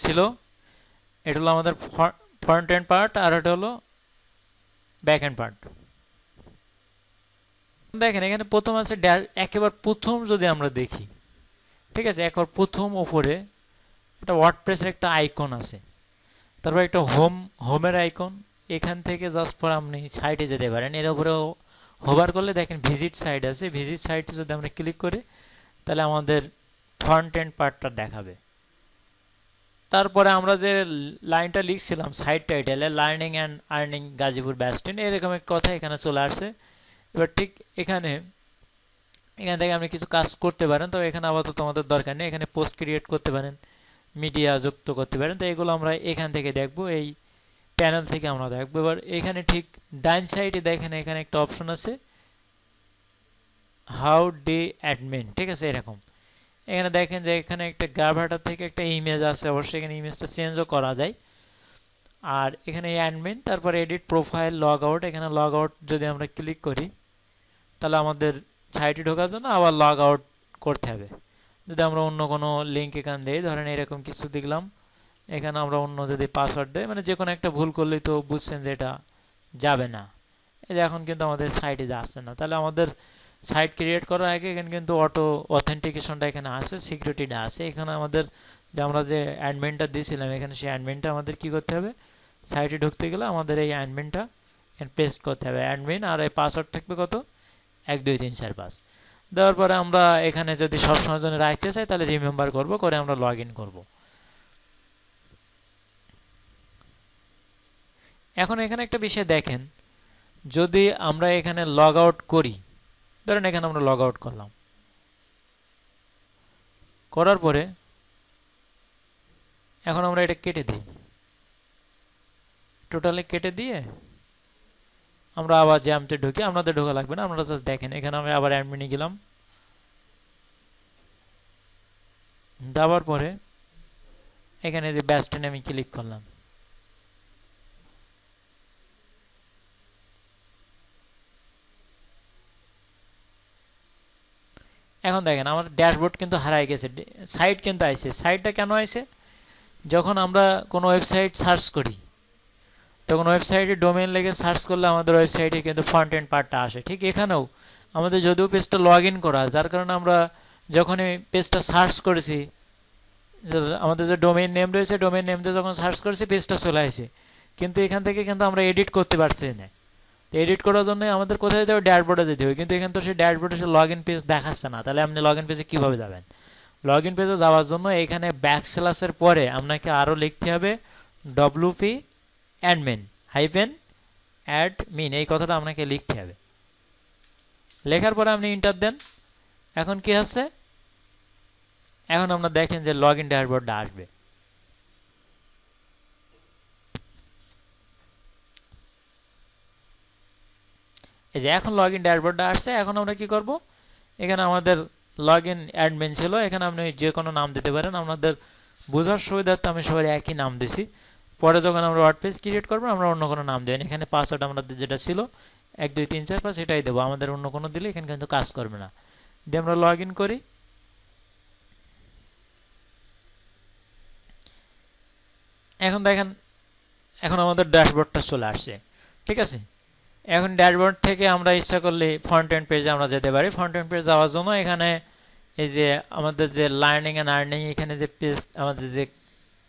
ছিল, এটা হলো আমাদের ফ্রন্ট এন্ড পার্ট আর এটা হলো ব্যাক এন্ড পার্ট। দেখেন এখানে প্রথম আছে একেবারে প্রথম যদি আমরা দেখি, ঠিক আছে, একেবারে প্রথম উপরে একটা ওয়ার্ডপ্রেসের একটা আইকন আছে, তারপর একটা হোমের আইকন। এখান থেকে জাস্ট পর আপনি সাইটে যেতে পারেন, এর উপরে হোভার করলে দেখেন ভিজিট সাইট আছে, ভিজিট সাইটে যদি আমরা ক্লিক করি তাহলে আমাদের ফ্রন্ট এন্ড পার্টটা দেখাবে। তারপরে আমরা যে লাইনটা লিখছিলাম সাইট টাইটেলে, লার্নিং অ্যান্ড আর্নিং গাজীপুর ব্যাস্টিন, এরকম এক কথা এখানে চলে আসছে। এবার ঠিক এখান থেকে আপনি কিছু কাজ করতে পারেন, তো এখানে আপাতত আমাদের দরকার নেই। এখানে পোস্ট ক্রিয়েট করতে পারেন, মিডিয়া যুক্ত করতে পারেন, তো এগুলো আমরা এখান থেকে দেখবো, এই প্যানেল থেকে আমরা দেখবো। এবার এখানে ঠিক ডান সাইডে দেখেন এখানে একটা অপশন আছে হাউ ডে অ্যাডমিন, ঠিক আছে, এরকম। এখানে দেখেন যে এখানে একটা গ্রাভাটার থেকে একটা ইমেজ আছে, অবশ্যই এখানে ইমেজটা চেঞ্জও করা যায়। আর এখানে অ্যাডমিন, তারপরে এডিট প্রোফাইল, লগ আউট। এখানে লগ আউট যদি আমরা ক্লিক করি তাহলে আমাদের সাইটে ঢোকার জন্য আবার লগ আউট করতে হবে। যদি আমরা অন্য কোনো লিঙ্ক এখানে দিই, ধরেন এরকম কিছু দেখলাম, এখানে আমরা অন্য যদি পাসওয়ার্ড দেই, মানে যে কোনো একটা ভুল করলেই তো বুঝছেন যে এটা যাবে না। এই যে এখন কিন্তু আমাদের সাইটে যাচ্ছে না, তাহলে আমাদের সাইট ক্রিয়েট করার আগে এখানে কিন্তু অটো অথেন্টিকেশনটা এখানে আসে, সিকিউরিটিটা আছে। এখানে আমাদের যে আমরা যে অ্যাডমিনটা দিয়েছিলাম এখানে, সেই অ্যাডমিনটা আমাদের কি করতে হবে, সাইটে ঢুকতে গেলে আমাদের এই অ্যাডমিনটা পেস্ট করতে হবে, অ্যাডমিন, আর এই পাসওয়ার্ড থাকবে কত, 1 2 3 4 5। দেওয়ার পরে আমরা এখানে যদি সবসময়ের জন্য রাখতে চাই তাহলে রিমেম্বার করব, করে আমরা লগ ইন করবো। এখন এখানে একটা বিষয় দেখেন, যদি আমরা এখানে লগ আউট করি, ধরেন এখানে আমরা লগ আউট করলাম, করার পরে এখন আমরা এটা কেটে দিই, টোটালি কেটে দিয়ে আমরা আবার জ্যামতে ঢুকি। আপনাদের ঢোকা লাগবে না, আপনারা জাস্ট দেখেন। এখানে আমি আবার অ্যাডমিনে গেলাম, যাওয়ার পরে এখানে যে ব্যাস্টিনে আমি ক্লিক করলাম, এখন দেখেন আমার ড্যাশবোর্ড কিন্তু হারাই গেছে, সাইট কিন্তু আইছে। সাইটটা কেন আইছে, যখন আমরা কোনো ওয়েবসাইট সার্চ করি তখন ওয়েবসাইটে ডোমেইন লেগে সার্চ করলে আমাদের ওয়েবসাইটে কিন্তু ফ্রন্ট এন্ড পার্টটা আসে। ঠিক এখানেও আমাদের যদিও পেজটা লগ ইন করা, যার কারণে আমরা যখন এই পেজটা সার্চ করেছি, আমাদের যে ডোমেইন নেম রয়েছে, ডোমেইন নেম দিয়ে যখন সার্চ করেছি পেজটা চলে আসে, কিন্তু এখান থেকে কিন্তু আমরা এডিট করতে পারছি না। তো এডিট করার জন্য আমাদের কোথায় যেতে হবে, ড্যাশবোর্ডে যেতে হবে, কিন্তু এখানে তো সেই ড্যাশবোর্ডে সে লগ ইন পেজ দেখাচ্ছে না। তাহলে আপনি লগ ইন পেজে কীভাবে যাবেন? লগ ইন পেজে যাওয়ার জন্য এখানে ব্যাকস্ল্যাশের পরে আপনাকে আরও লিখতে হবে ডব্লিউপি অ্যাডমিন হাইফেন অ্যাডমিন, এই কথাটা আপনাকে লিখতে হবে। লেখার পরে আপনি ইন্টার দেন। এখন কি হচ্ছে, এখন আপনারা দেখেন যে লগ ইন ড্যাশবোর্ডটা আসবে। এই যে এখন লগ ইন ড্যাশবোর্ডটা আসছে। এখন আমরা কি করব, এখানে আমাদের লগ ইন অ্যাডমিন ছিল, এখানে আপনি যে কোনো নাম দিতে পারেন। আপনাদের বোঝার সুবিধার্থে আমি সবাই একই নাম দিছি। পরে যখন আমরা ওয়ার্ডপ্রেস ক্রিয়েট করবো আমরা অন্য কোনো নাম দেবেন। এখানে পাসওয়ার্ড আমাদের যেটা ছিল 1 2 3 4 5 এটাই দেবো, আমাদের অন্য কোনো দিলে এখানে কিন্তু কাজ করবে না। দিয়ে আমরা লগ ইন করি। এখন দেখেন এখন আমাদের ড্যাশবোর্ডটা চলে আসছে, ঠিক আছে। এখন ড্যাশবোর্ড থেকে আমরা ইচ্ছা করলে ফ্রন্ট এন্ড পেজে আমরা যেতে পারি। ফ্রন্ট এন্ড পেজ যাওয়ার জন্য এখানে এই যে আমাদের যে লার্নিং অ্যান্ড আর্নিং, এখানে যে পেজ আমাদের যে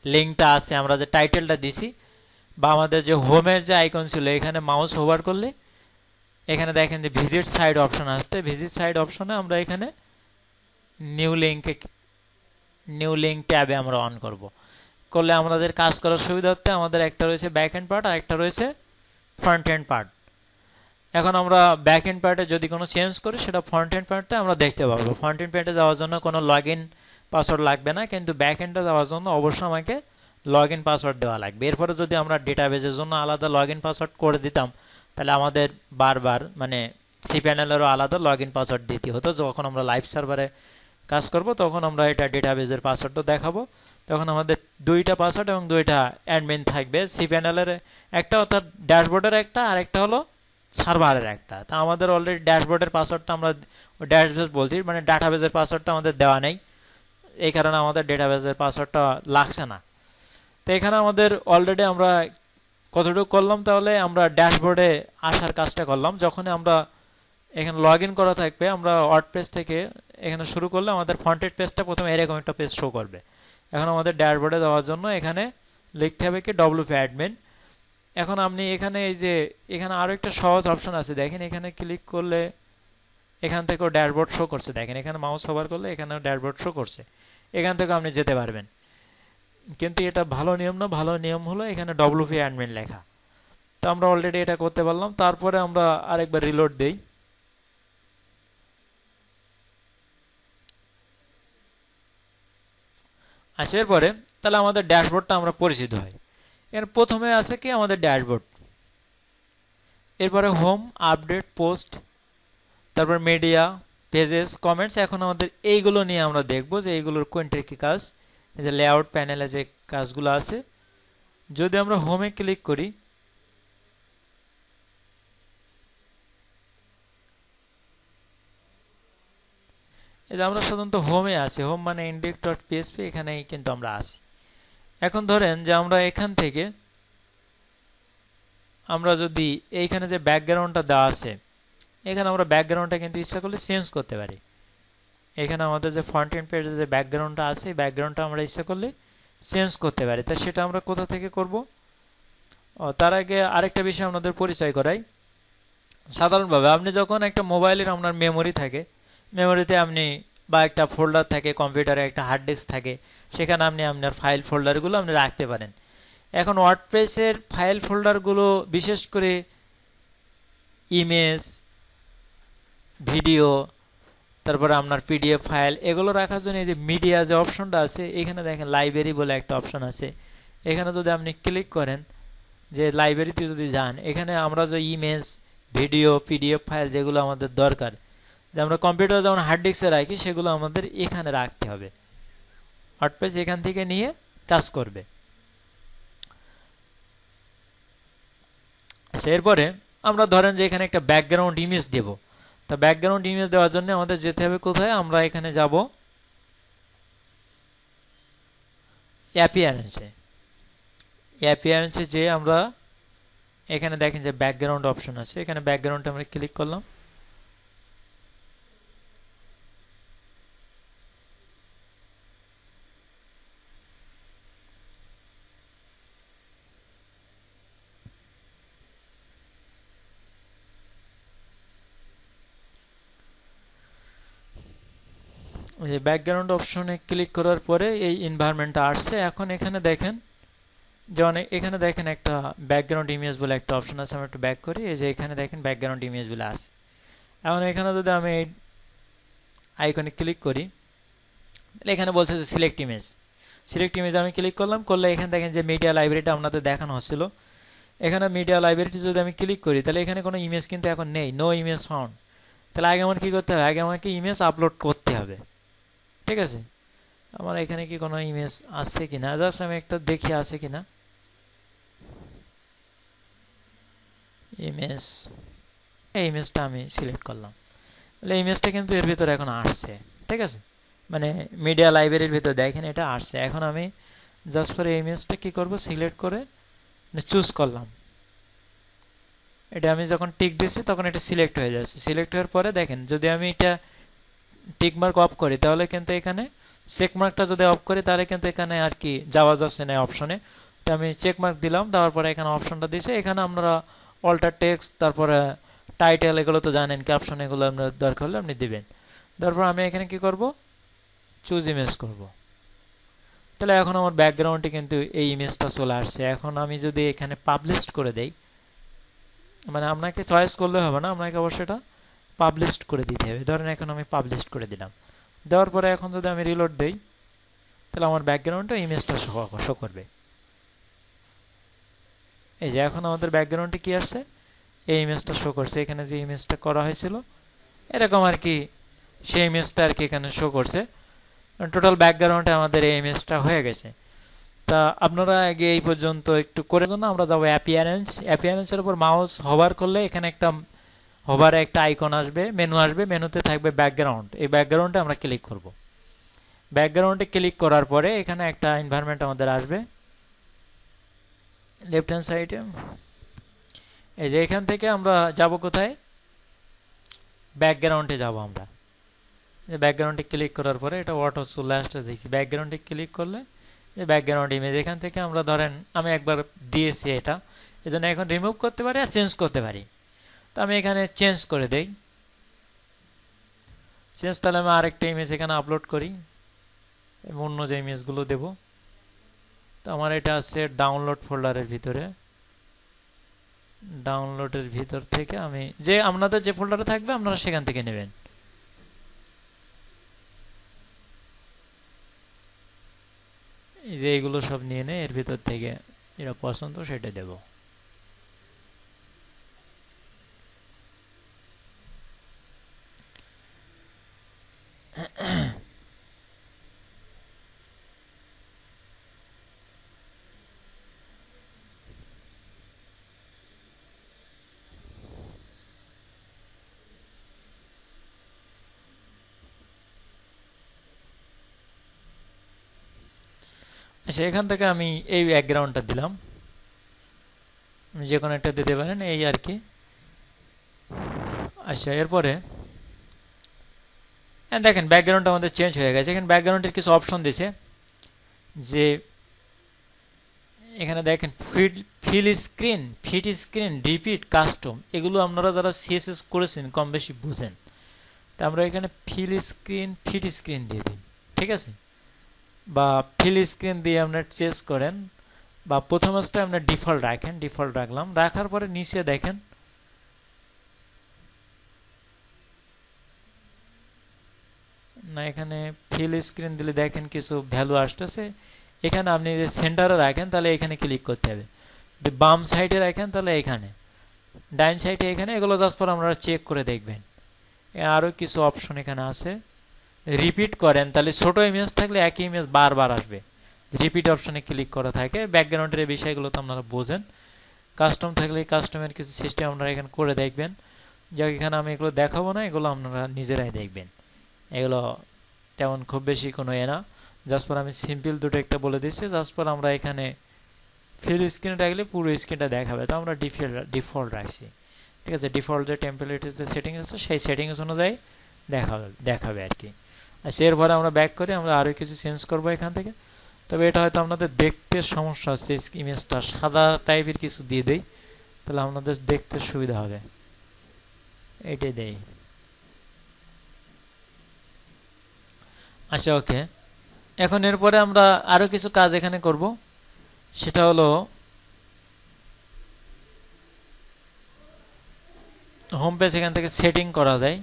লিঙ্কটা আছে, আমরা যে টাইটেলটা দিছি, বা আমাদের যে হোমের যে আইকন ছিল, এখানে মাউস হোভার করলে এখানে দেখেন যে ভিজিট সাইট অপশন আসছে। ভিজিট সাইট অপশনে আমরা এখানে নিউ লিঙ্ক ট্যাবে আমরা অন করলে আমাদের কাজ করার সুবিধার্থে আমাদের একটা রয়েছে ব্যাক এন্ড পার্ট আর একটা রয়েছে ফ্রন্ট এন্ড পার্ট। এখন আমরা ব্যাক এন্ড পার্টে যদি কোনো চেঞ্জ করি সেটা ফ্রন্ট এন্ড পার্টে আমরা দেখতে পাবো। ফ্রন্ট এন্ড পার্টে যাওয়ার জন্য কোনো লগ ইন পাসওয়ার্ড লাগবে না, কিন্তু ব্যাক এন্ডে যাওয়ার জন্য অবশ্যই আমাকে লগ ইন পাসওয়ার্ড দেওয়া লাগবে। এরপরে যদি আমরা ডেটাবেজের জন্য আলাদা লগ ইন পাসওয়ার্ড করে দিতাম তাহলে আমাদের বারবার মানে সি প্যানেলেরও আলাদা লগ ইন পাসওয়ার্ড দিতে হতো। যখন আমরা লাইভ সার্ভারে কাজ করব তখন আমরা এটা ডেটাবেজের পাসওয়ার্ডটা দেখাবো, তখন আমাদের 2টা পাসওয়ার্ড এবং 2টা অ্যাডমিন থাকবে। সি প্যানেলের একটা, অর্থাৎ ড্যাশবোর্ডের একটা, আর একটা হলো সার্ভারের একটা। তা আমাদের অলরেডি ড্যাশবোর্ডের পাসওয়ার্ডটা আমরা ড্যাশবেজ বলছি, মানে ডাটাবেজের পাসওয়ার্ডটা আমাদের দেওয়া নেই, এই কারণে আমাদের ডেটাবেজের পাসওয়ার্ডটা লাগছে না। তো এখানে আমাদের অলরেডি আমরা কতটুকু করলাম, তাহলে আমরা ড্যাশবোর্ডে আসার কাজটা করলাম। যখন আমরা এখানে লগ ইন করা থাকবে, আমরা ওয়ার্ডপ্রেস থেকে এখানে শুরু করলে আমাদের ফ্রন্টেড পেজটা প্রথমে এরকম একটা পেজ শো করবে। এখন আমাদের ড্যাশবোর্ডে দেওয়ার জন্য এখানে লিখতে হবে কি ডব্লিউপি অ্যাডমিন। এখন আপনি এখানে এই যে এখানে আরও একটা সহজ অপশন আছে, দেখেন এখানে ক্লিক করলে এখান থেকেও ড্যাশবোর্ড শো করছে। দেখেন এখানে মাউস ওভার করলে এখানেও ড্যাশবোর্ড শো করছে, এখান থেকে আপনি যেতে পারবেন। কিন্তু এটা ভালো নিয়ম না, ভালো নিয়ম হলো এখানে ডব্লিউপি অ্যাডমিন লেখা। তো আমরা অলরেডি এটা করতে পারলাম। তারপরে আমরা আরেকবার রিলোড দেই। আসার পরে তাহলে আমাদের ড্যাশবোর্ডটা আমরা পরিচিত হয়। এর প্রথমে আছে কি আমাদের ড্যাশবোর্ড, এরপরে হোম, আপডেট, পোস্ট, তারপর মিডিয়া, পেজেস, কমেন্টস। এখন আমাদের এইগুলো নিয়ে আমরা দেখব যে এইগুলোর কোনটার কি কাজ। এই যে লেআউট প্যানেলে যে কাজগুলো আছে, যদি আমরা হোমে ক্লিক করি, এই যে আমরা সাধারণত হোমে আছি, হোম মানে index.php, এখানেই কিন্তু আমরা আছি। এখন ধরেন যে আমরা এখান থেকে আমরা যদি এইখানে যে ব্যাকগ্রাউন্ডটা দেওয়া আছে, এখানে আমরা ব্যাকগ্রাউন্ডটা কিন্তু ইচ্ছা করলে চেঞ্জ করতে পারি। এখানে আমাদের যে ফ্রন্ট এন্ড পেজে যে ব্যাকগ্রাউন্ডটা আছে, এই ব্যাকগ্রাউন্ডটা আমরা ইচ্ছা করলে চেঞ্জ করতে পারি। তা সেটা আমরা কোথা থেকে করব? তার আগে আরেকটা বিষয় আপনাদের পরিচয় করাই। সাধারণভাবে আপনি যখন একটা মোবাইলের আপনার মেমোরি থাকে, মেমোরিতে আপনি বা একটা ফোল্ডার থাকে, কম্পিউটারে একটা হার্ড ডিস্ক থাকে, সেখানে আপনি আপনার ফাইল ফোল্ডারগুলো আপনি রাখতে পারেন। এখন ওয়ার্ডপ্রেসের ফাইল ফোল্ডারগুলো বিশেষ করে ইমেজ, ভিডিও, তারপরে আপনার পিডিএফ ফাইল, এগুলো রাখার জন্য এই যে মিডিয়া যে অপশনটা আছে, এখানে দেখেন লাইব্রেরি বলে একটা অপশন আছে। এখানে যদি আপনি ক্লিক করেন, যে লাইব্রেরিতে যদি যান, এখানে আমরা যে ইমেজ, ভিডিও, পিডিএফ ফাইল যেগুলো আমাদের দরকার, যে আমরা কম্পিউটার যেমন হার্ড ডিস্কে রাখি, সেগুলো আমাদের এখানে রাখতে হবে। ওয়ার্ডপ্রেস এখান থেকে নিয়ে কাজ করবে। এরপরে আমরা ধরেন যে এখানে একটা ব্যাকগ্রাউন্ড ইমেজ দেব। তা ব্যাকগ্রাউন্ড ইমেজ দেওয়ার জন্য আমাদের যেতে হবে কোথায়? আমরা এখানে যাব অ্যাপিয়ারেন্সে। অ্যাপিয়ারেন্সে যে আমরা এখানে দেখেন যে ব্যাকগ্রাউন্ড অপশন আছে, এখানে ব্যাকগ্রাউন্ডে আমরা ক্লিক করলাম। যে ব্যাকগ্রাউন্ড অপশনে ক্লিক করার পরে এই এনভায়রনমেন্টটা আসছে। এখন এখানে দেখেন যে এখানে দেখেন একটা ব্যাকগ্রাউন্ড ইমেজ বলে একটা অপশন আছে। আমরা একটু ব্যাক করি, এই যে এখানে দেখেন ব্যাকগ্রাউন্ড ইমেজ বলে আছে। এখন এখানে যদি আমি এই আইকনে ক্লিক করি, তাহলে এখানে বলছে যে সিলেক্ট ইমেজ। সিলেক্ট ইমেজ আমি ক্লিক করলাম, করলে এখানে দেখেন যে মিডিয়া লাইব্রেরিটা আপনাদের দেখানো হচ্ছিল। এখানে মিডিয়া লাইব্রেরিটি যদি আমি ক্লিক করি, তাহলে এখানে কোনো ইমেজ কিন্তু এখন নেই, নো ইমেজ ফাউন্ড। তাহলে আগে আমার কি করতে হবে? আগে আমাকে ইমেজ আপলোড করতে হবে। ঠিক আছে, আমার এখানে কি কোনো ইমেজ আছে কিনা, জাস্ট আমি একটা দেখি আছে কিনা। ইমেজ, এই ইমেজটা আমি সিলেক্ট করলাম, তাহলে ইমেজটা কিন্তু এর ভিতরে এখন আসছে। ঠিক আছে, মানে মিডিয়া লাইব্রেরির ভিতরে দেখেন এটা আসছে। এখন আমি জাস্ট পরে ইমেজটা কি করব? সিলেক্ট করে চুজ করলাম। এটা আমি যখন টিক দিচ্ছি তখন এটা সিলেক্ট হয়ে যাচ্ছে। সিলেক্ট হওয়ার পরে দেখেন যদি আমি এটা টিক মার্ক অফ করি, তাহলে কিন্তু এখানে চেক মার্কটা যদি অফ করি, তাহলে কিন্তু এখানে আর কি যাওয়া যাচ্ছে না অপশনে। তো আমি চেক মার্ক দিলাম, দেওয়ার পরে এখানে অপশনটা দিয়েছে। এখানে আপনারা অল্টার টেক্সট, তারপরে টাইটেল, এগুলো তো জানেন, ক্যাপশন, এগুলো আপনার দরকার হলে আপনি দিবেন। তারপর আমি এখানে কি করব? চুজ ইমেজ করব। তাহলে এখন আমার ব্যাকগ্রাউন্ডে কিন্তু এই ইমেজটা চলে আসছে। এখন আমি যদি এখানে পাবলিশ করে দেই, মানে আপনাকে চয়েস করলে হবে না, আপনাকে অবশ্যই এটা পাবলিশ করে দিতে হবে। ধরেন এখন আমি পাবলিশ করে দিলাম, দেওয়ার পরে এখন যদি আমি রিলোড দেই, তাহলে আমার ব্যাকগ্রাউন্ডে ইমেজটা শো করবে। এই যে এখন আমাদের ব্যাকগ্রাউন্ডে কি আসছে? এই ইমেজটা শো করছে। এখানে যে ইমেজটা করা হয়েছিল এরকম আর কি, সেই ইমেজটা আর কি এখানে শো করছে। টোটাল ব্যাকগ্রাউন্ডে আমাদের এই ইমেজটা হয়ে গেছে। তা আপনারা আগে এই পর্যন্ত একটু করে জন্য আমরা যাবো অ্যাপিয়ারেন্স। অ্যাপিয়ারেন্সের উপর মাউস হোভার করলে এখানে একটা হোভারে একটা আইকন আসবে, মেনু আসবে, মেনুতে থাকবে ব্যাকগ্রাউন্ড। এই ব্যাকগ্রাউন্ডে আমরা ক্লিক করব। ব্যাকগ্রাউন্ডে ক্লিক করার পরে এখানে একটা এনভায়রনমেন্ট আমাদের আসবে। লেফট হ্যান্ড সাইডে এই যে এখান থেকে আমরা যাব কোথায়, ব্যাকগ্রাউন্ডে যাব আমরা। ব্যাকগ্রাউন্ডে ক্লিক করার পরে এটা অটো চলে আসতে দেখি, ব্যাকগ্রাউন্ডে ক্লিক করলে যে ব্যাকগ্রাউন্ড ইমেজ এখান থেকে আমরা ধরেন আমি একবার দিয়েছি এটা, এজন্য এখন রিমুভ করতে পারি আর চেঞ্জ করতে পারি। তো আমি এখানে চেঞ্জ করে দেই, চেঞ্জ তাহলে আমি আরেকটা ইমেজ এখানে আপলোড করি, অন্য যে ইমেজগুলো দেব। তো আমার এটা আছে ডাউনলোড ফোল্ডারের ভিতরে, ডাউনলোডের ভিতর থেকে আমি যে আপনাদের যে ফোল্ডারে থাকবে আপনারা সেখান থেকে নেবেন। এই যে এইগুলো সব নিয়ে নে, এর ভিতর থেকে যেটা পছন্দ সেটা দেব। আচ্ছা, এখান থেকে আমি এই ব্যাকগ্রাউন্ডটা দিলাম, যে কোনো একটা দিতে পারেন এই আর কি। আচ্ছা, এরপরে দেখেন ব্যাকগ্রাউন্ডটা আমাদের চেঞ্জ হয়ে গেছে। এখানে ব্যাকগ্রাউন্ডের কিছু অপশন দিছে, যে এখানে দেখেন fill screen, fit screen, repeat, custom, এগুলো আপনারা যারা সিএসএস করেছেন কম বেশি বুঝেন। তা আমরা এখানে ফিল স্ক্রিন, ফিট স্ক্রিন দিয়ে দিই, ঠিক আছে, বা ফিল স্ক্রিন দিয়ে আপনার চেঞ্জ করেন, বা প্রথম স্টেপে আপনার ডিফল্ট রাখেন, ডিফল্ট রাখলাম। রাখার পরে নিচে দেখেন না, এখানে ফিল স্ক্রিন দিলে দেখেন কিছু ভ্যালু আসতেছে। এখানে আপনি যদি সেন্টারে রাখেন তাহলে এখানে ক্লিক করতে হবে, যদি বাম সাইডে রাখেন তাহলে এখানে, ডাইন সাইডে এখানে, এগুলো জাস্ট পর আপনারা চেক করে দেখবেন। আরও কিছু অপশন এখানে আছে, রিপিট করেন তাহলে ছোট ইমেজ থাকলে একই ইমেজ বারবার আসবে, রিপিট অপশনে ক্লিক করা থাকে। ব্যাকগ্রাউন্ডের বিষয়গুলো তো আপনারা বোঝেন। কাস্টম থাকলে কাস্টমের কিছু সিস্টেম আপনারা এখানে করে দেখবেন, যাক এখানে আমি এগুলো দেখাবো না, এগুলো আপনারা নিজেরাই দেখবেন। এগুলো তেমন খুব বেশি কোনো না, জাস্ট পর আমি সিম্পল দুটো একটা বলে দিচ্ছি। জাস্ট পর আমরা এখানে ফিল স্ক্রিনে রাখলে পুরো স্ক্রিনটা দেখাবে, তো আমরা ডিফল্ট রাখছি, ঠিক আছে। ডিফল্ট যে টেম্পলেটের যে সেটিংস আছে সেই সেটিংস অনুযায়ী দেখাবে আর কি। আচ্ছা, এরপরে আমরা ব্যাক করে আমরা আরও কিছু চেঞ্জ করবো এখান থেকে। তবে এটা হয়তো আপনাদের দেখতে সমস্যা হচ্ছে, ইমেজটা সাদা টাইপের কিছু দিয়ে দেই, তাহলে আপনাদের দেখতে সুবিধা হবে, এটাই দেই। আচ্ছা, ওকে। এখন এরপরে আমরা আরো কিছু কাজ এখানে করব, সেটা হলো হোম পেজ এখান থেকে সেটিং করা যায়।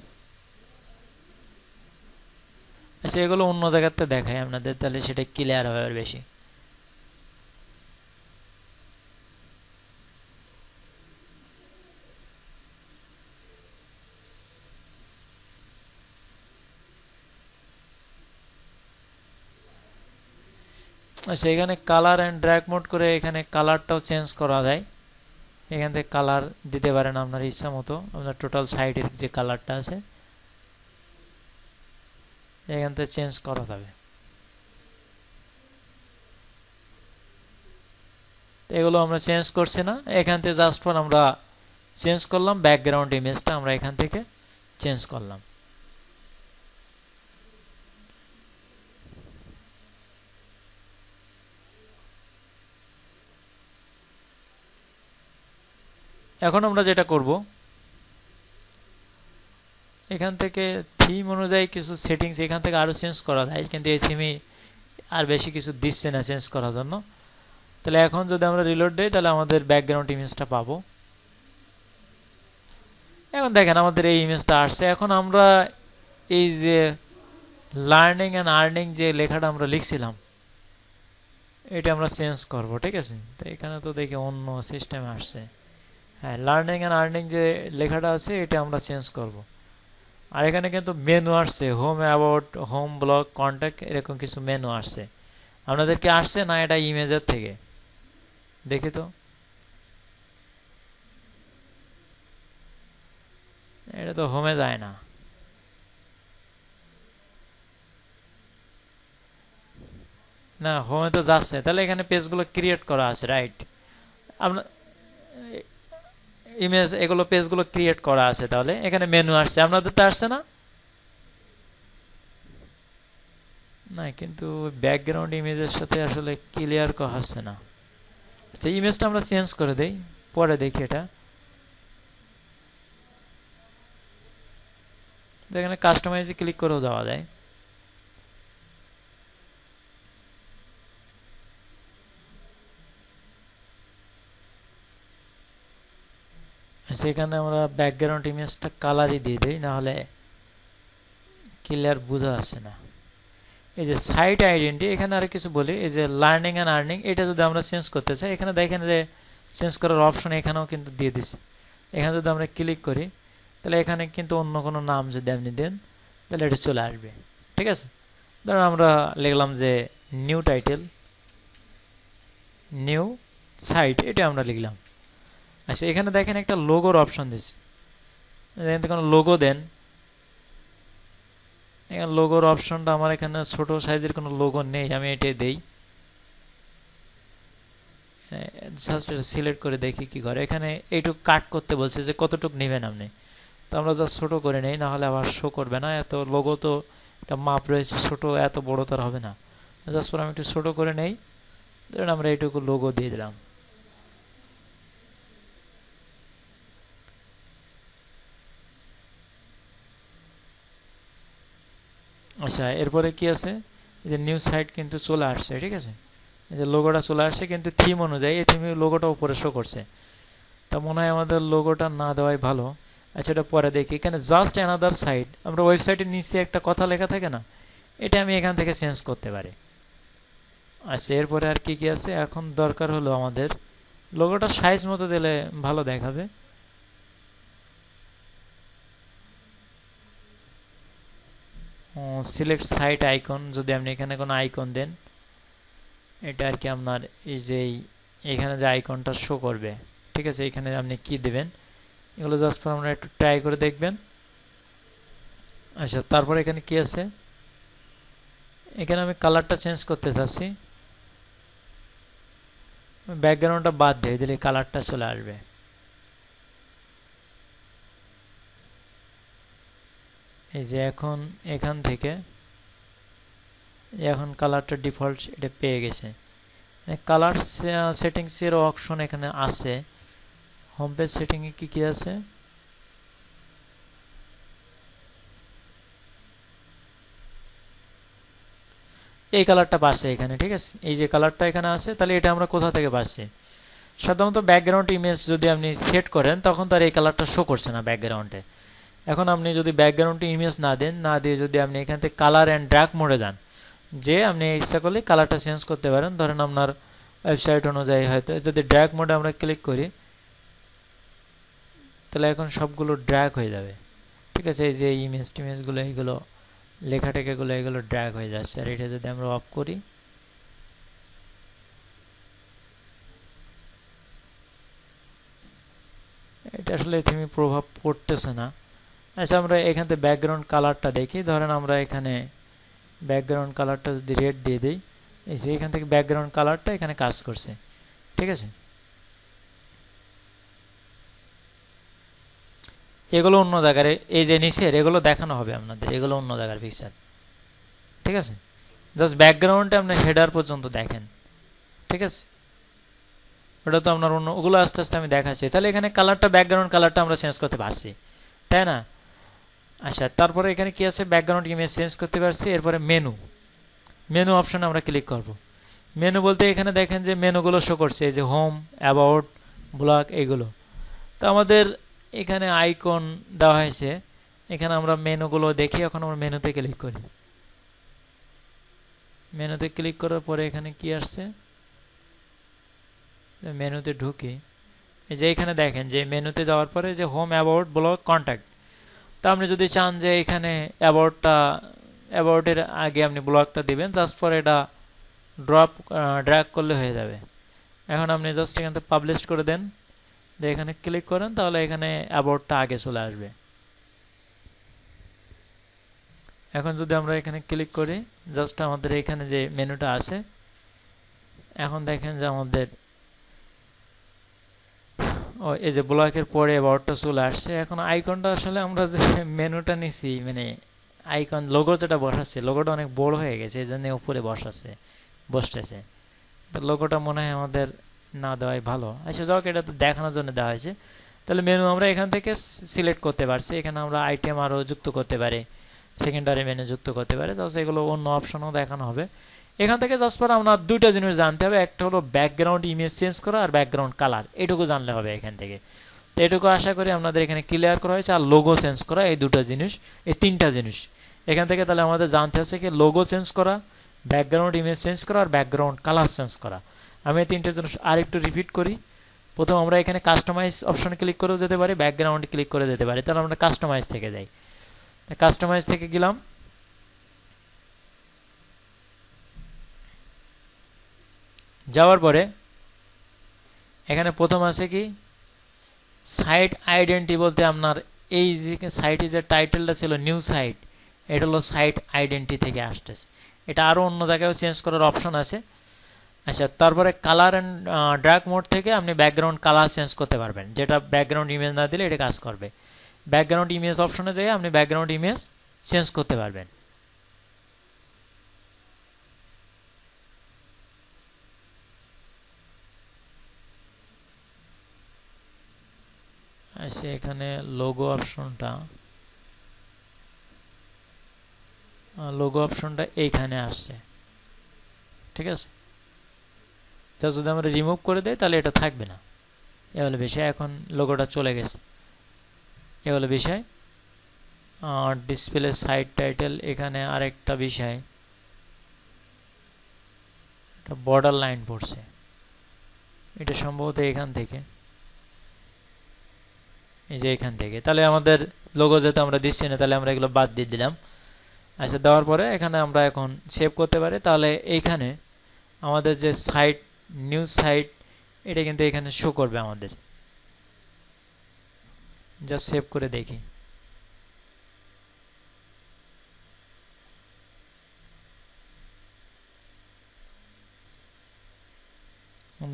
আচ্ছা, এগুলো অন্য জায়গাতে দেখাই আপনাদের, তাহলে সেটা ক্লিয়ার হবে আর বেশি। আচ্ছা, এখানে কালার এন্ড ড্র্যাগ মোড করে এখানে কালারটাও চেঞ্জ করা যায়। এখান থেকে কালার দিতে পারেন আপনার ইচ্ছা মতো, আপনার টোটাল সাইডের যে কালারটা আছে এখান থেকে চেঞ্জ করা যাবে। এগুলো আমরা চেঞ্জ করছি না, এখান থেকে জাস্ট ফর আমরা চেঞ্জ করলাম, ব্যাকগ্রাউন্ড ইমেজটা আমরা এখান থেকে চেঞ্জ করলাম। এখন আমরা যেটা করব, এখান থেকে থিম অনুযায়ী কিছু সেটিংস এখান থেকে আরো চেঞ্জ করা যায়, কিন্তু এই থিমে আর বেশি কিছু দিচ্ছে না চেঞ্জ করার জন্য। তাহলে এখন যদি আমরা রিলোড দেই তাহলে আমাদের ব্যাকগ্রাউন্ড ইমেজটা পাবো। এখন দেখেন আমাদের এই ইমেজটা আসছে। এখন আমরা এই যে লার্নিং এন্ড আর্নিং যে লেখাটা আমরা লিখছিলাম এটা আমরা চেঞ্জ করব, ঠিক আছে। তো এখানে তো দেখি অন্য সিস্টেমে আসছে। হ্যাঁ, লার্নিং এন্ড আর্নিং যে লেখাটা আছে এটা আমরা চেঞ্জ করব। আর এখানে কিন্তু মেনু আসছে, home, about, home, blog, contact, এরকম কিছু মেনু আসছে। আপনাদের কি আসছে না এটা ইমেজের থেকে দেখি তো? এটা তো হোমে যায় না। না, হোমে তো যাচ্ছে, তাহলে এখানে পেজগুলো ক্রিয়েট করা আছে, রাইট। আপনার ইমেজ এগুলো পেজগুলো ক্রিয়েট করা আছে, তাহলে এখানে মেনু আসছে, আপনাদের তো আসছে না? না, কিন্তু ব্যাকগ্রাউন্ড ইমেজের সাথে আসলে ক্লিয়ার করা হচ্ছে না। আচ্ছা, ইমেজটা আমরা চেঞ্জ করে দেই, পরে দেখি এটা। এখানে কাস্টমাইজে ক্লিক করেও যাওয়া যায়। সেখানে আমরা ব্যাকগ্রাউন্ড ইমেজটা কালারই দিয়ে দিই, নাহলে ক্লিয়ার বোঝা যাচ্ছে না। এই যে সাইট আইডেন্টি, এখানে আর কিছু বলি, এই যে লার্নিং অ্যান্ড আর্নিং, এটা যদি আমরা চেঞ্জ করতে চাই, এখানে দেখেন যে চেঞ্জ করার অপশন এখানেও কিন্তু দিয়ে দিছি। এখানে যদি আমরা ক্লিক করি, তাহলে এখানে কিন্তু অন্য কোনো নাম যদি আপনি দেন, তাহলে এটা চলে আসবে। ঠিক আছে, ধরুন আমরা লিখলাম যে নিউ টাইটেল, নিউ সাইট, এটা আমরা লিখলাম। আচ্ছা, এখানে দেখেন একটা লোগোর অপশন দিচ্ছে, এখান থেকে কোনো লোগো দেন। এখানে লোগোর অপশনটা আমার এখানে ছোট সাইজের কোনো লোগো নেই, আমি এটাই দেই। জাস্ট এটা সিলেক্ট করে দেখি কি করে। এখানে এইটুকু কাট করতে বলছে যে কতটুকু নেবেন আপনি, তো আমরা জাস্ট ছোট করে নেই, না হলে আবার শো করবে না। এত লোগো তো একটা মাপ রয়েছে, ছোট এত বড় তো আর হবে না। জাস্ট আমি একটু ছোট করে নেই, ধরুন আমরা এইটুকু লোগো দিয়ে দিলাম। আচ্ছা, এরপরে কি আছে, এই যে নিউ সাইট কিন্তু চলে আসছে। ঠিক আছে, এই যে লোগোটা চলে আসছে, কিন্তু থিম অনুযায়ী এই থিমে লোগোটা উপরে শো করছে। তা মনে হয় আমাদের লোগোটা না দেওয়াই ভালো। আচ্ছা, এটা পরে দেখি। এখানে জাস্ট অ্যানাদার সাইট, আমরা ওয়েবসাইটের নিচে একটা কথা লেখা থাকে না, এটা আমি এখান থেকে চেঞ্জ করতে পারি। আচ্ছা, এরপরে আর কি কি আছে, এখন দরকার হলো আমাদের লোগোটা সাইজ মতো দিলে ভালো দেখাবে। সিলেক্ট সাইট আইকন, যদি আপনি এখানে কোনো আইকন দেন, এটা আর কি আপনার এই যে এখানে যে আইকনটা শো করবে। ঠিক আছে, এখানে আপনি কি দেবেন, এগুলো জাস্ট আমরা একটু ট্রাই করে দেখবেন। আচ্ছা, তারপরে এখানে কি আছে, এখানে আমি কালারটা চেঞ্জ করতে চাচ্ছি, ব্যাকগ্রাউন্ডটা বাদ দিয়ে দিলে কালারটা চলে আসবে। এই যে এখন এখান থেকে এখন কালারটা ডিফল্ট এটা পেয়ে গেছে। কালার সেটিংস এর অপশন এখানে আছে। হোম পেজ সেটিং এ কি কি আছে, এই কালারটা পাচ্ছে এখানে। ঠিক আছে, এই যে কালারটা এখানে আছে, তাহলে এটা আমরা কোথা থেকে পাচ্ছি? সাধারণত ব্যাকগ্রাউন্ড ইমেজ যদি আপনি সেট করেন, তখন তার এই কালারটা শো করছে না ব্যাকগ্রাউন্ডে। এখন আপনি যদি ব্যাকগ্রাউন্ডে ইমেজ না দেন, না দিয়ে যদি আপনি এখান থেকে কালার অ্যান্ড ড্র্যাগ মোডে যান, যে আপনি ইচ্ছা করলে কালারটা চেঞ্জ করতে পারেন। ধরেন আপনার ওয়েবসাইট অনুযায়ী হয়তো যদি ড্র্যাগ মোডে আমরা ক্লিক করি, তাহলে এখন সবগুলো ড্র্যাগ হয়ে যাবে। ঠিক আছে, এই যে ইমেজ টিমেজগুলো, এইগুলো লেখা টেখাগুলো, এগুলো ড্র্যাগ হয়ে যাচ্ছে। আর এটা যদি আমরা অফ করি, এটা আসলে থিমে প্রভাব পড়তেছে না। আচ্ছা, আমরা এখান থেকে ব্যাকগ্রাউন্ড কালারটা দেখি। ধরেন আমরা এখানে ব্যাকগ্রাউন্ড কালারটা যদি রেড দিয়ে দিই, এই যে এখান থেকে ব্যাকগ্রাউন্ড কালারটা এখানে কাজ করছে। ঠিক আছে, এগুলো অন্য জায়গায়, এই যে নিচের এগুলো দেখানো হবে আপনাদের, এগুলো অন্য জায়গার পিকচার। ঠিক আছে, জাস্ট ব্যাকগ্রাউন্ডে আপনার হেডার পর্যন্ত দেখেন। ঠিক আছে, ওটা তো আপনার অন্য, ওগুলো আস্তে আস্তে আমি দেখাচ্ছি। তাহলে এখানে কালারটা, ব্যাকগ্রাউন্ড কালারটা আমরা চেঞ্জ করতে পারছি, তাই না? আচ্ছা, তারপরে এখানে কি আছে, ব্যাকগ্রাউন্ড ইমেজ চেঞ্জ করতে পারছি। এরপরে মেনু, মেনু অপশনে আমরা ক্লিক করব। মেনু বলতে এখানে দেখেন যে মেনুগুলো শো করছে, এই যে হোম, অ্যাবাউট, ব্লগ, এইগুলো। তো আমাদের এখানে আইকন দেওয়া হয়েছে, এখানে আমরা মেনুগুলো দেখি। এখন আমরা মেনুতে ক্লিক করি। মেনুতে ক্লিক করার পরে এখানে কি আসছে, মেনুতে ঢুকি। এই যে এখানে দেখেন যে মেনুতে যাওয়ার পরে যে হোম, অ্যাবাউট, ব্লগ, কন্ট্যাক্ট। তো আপনি যদি চান যে এখানে অ্যাবাউটের আগে আপনি ব্লগটা দিবেন, জাস্ট পরে এটা ড্র্যাগ করলে হয়ে যাবে। এখন আপনি জাস্ট এখান থেকে পাবলিশ করে দেন, যে এখানে ক্লিক করেন, তাহলে এখানে অ্যাবাউটটা আগে চলে আসবে। এখন যদি আমরা এখানে ক্লিক করি, জাস্ট আমাদের এখানে যে মেনুটা আছে, এখন দেখেন যে আমাদের এখানে যে মেনুটা আছে, এখানে যে হোম, অ্যাবাউট, ব্লগ, কন্ট্যাক্ট। তো আপনি যদি চান যে এখানে অ্যাবাউটটা আগে দিবেন, জাস্ট পরে এটা ড্র্যাগ করলে হয়ে যাবে। এখন আপনি জাস্ট এখান থেকে পাবলিশ করে দেন, যে এখানে ক্লিক করেন, তাহলে এখানে অ্যাবাউটটা আগে চলে আসবে। এখন দেখেন যে আমাদের ও এই যে ব্লকের পরে অ্যাবাউটটা চলে আসছে। এখন আইকনটা আসলে আমরা যে মেনুটা নিছি মানে আইকন লোগো যেটা বসাচ্ছে লোগোটা অনেক বড় হয়ে গেছে, এই জন্য উপরে বসতেছে। তো লোগোটা মনে হয় আমাদের না দেওয়াই ভালো। আচ্ছা যাক, এটা তো দেখানোর জন্য দেওয়া হয়েছে। তাহলে মেনু আমরা এখান থেকে সিলেক্ট করতে পারছি। এখানে আমরা আইটেম আরও যুক্ত করতে পারি, সেকেন্ডারি মেনু যুক্ত করতে পারি। তো এগুলো অন্য অপশনও দেখানো হবে। এখান থেকে জাস্ট পর আমরা দুইটা জিনিস জানতে হবে, একটা হলো ব্যাকগ্রাউন্ড ইমেজ চেঞ্জ করা আর ব্যাকগ্রাউন্ড কালার, এটুকু জানলে হবে এখান থেকে। তো এটুকু আশা করি আপনাদের এখানে ক্লিয়ার করা হয়েছে। আর লোগো চেঞ্জ করা, এই দুটো জিনিস, এই তিনটা জিনিস এখান থেকে তাহলে আমাদের জানতে হচ্ছে কি লোগো চেঞ্জ করা, ব্যাকগ্রাউন্ড ইমেজ চেঞ্জ করা আর ব্যাকগ্রাউন্ড কালার চেঞ্জ করা। আমি এই তিনটে জিনিস আরেকটু রিপিট করি। প্রথম আমরা এখানে কাস্টমাইজ অপশনে ক্লিক করেও যেতে পারি, ব্যাকগ্রাউন্ডে ক্লিক করে যেতে পারি। তাহলে আমরা কাস্টমাইজ থেকে যাই। কাস্টমাইজ থেকে গেলাম, যাওয়ার পরে এখানে প্রথম আছে কি সাইট আইডেন্টি, বলতে আপনার এই যে সাইটে যে টাইটেলটা ছিল নিউ সাইট, এটা হলো সাইট আইডেন্টি থেকে আসতেছে। এটা আরও অন্য জায়গায়ও চেঞ্জ করার অপশন আছে। আচ্ছা, তারপরে কালার অ্যান্ড ড্র্যাগ মোড থেকে আপনি ব্যাকগ্রাউন্ড কালার চেঞ্জ করতে পারবেন, যেটা ব্যাকগ্রাউন্ড ইমেজ না দিলে এটা কাজ করবে। ব্যাকগ্রাউন্ড ইমেজ অপশনে যেয়ে আপনি ব্যাকগ্রাউন্ড ইমেজ চেঞ্জ করতে পারবেন। আচ্ছা, এখানে লোগো অপশনটা এইখানে আসছে, ঠিক আছে। তা যদি আমরা রিমুভ করে দেই তাহলে এটা থাকবে না। এ হলো বিষয়। এখন লোগোটা চলে গেছে। এ হলো বিষয়। ডিসপ্লে সাইট টাইটেল, এখানে আরেকটা বিষয়, এটা বর্ডার লাইন পড়ছে, এটা সম্ভবত এখান থেকে, এই যে এখান থেকে। তাহলে আমাদের লোগো যেহেতু আমরা দিচ্ছি না, তাহলে আমরা এগুলো বাদ দিয়ে দিলাম। আচ্ছা, দেওয়ার পরে এখানে আমরা এখন সেভ করতে পারি। তাহলে এইখানে আমাদের যে সাইট নিউ সাইট, এটা কিন্তু এখানে শো করবে আমাদের। জাস্ট সেভ করে দেখি।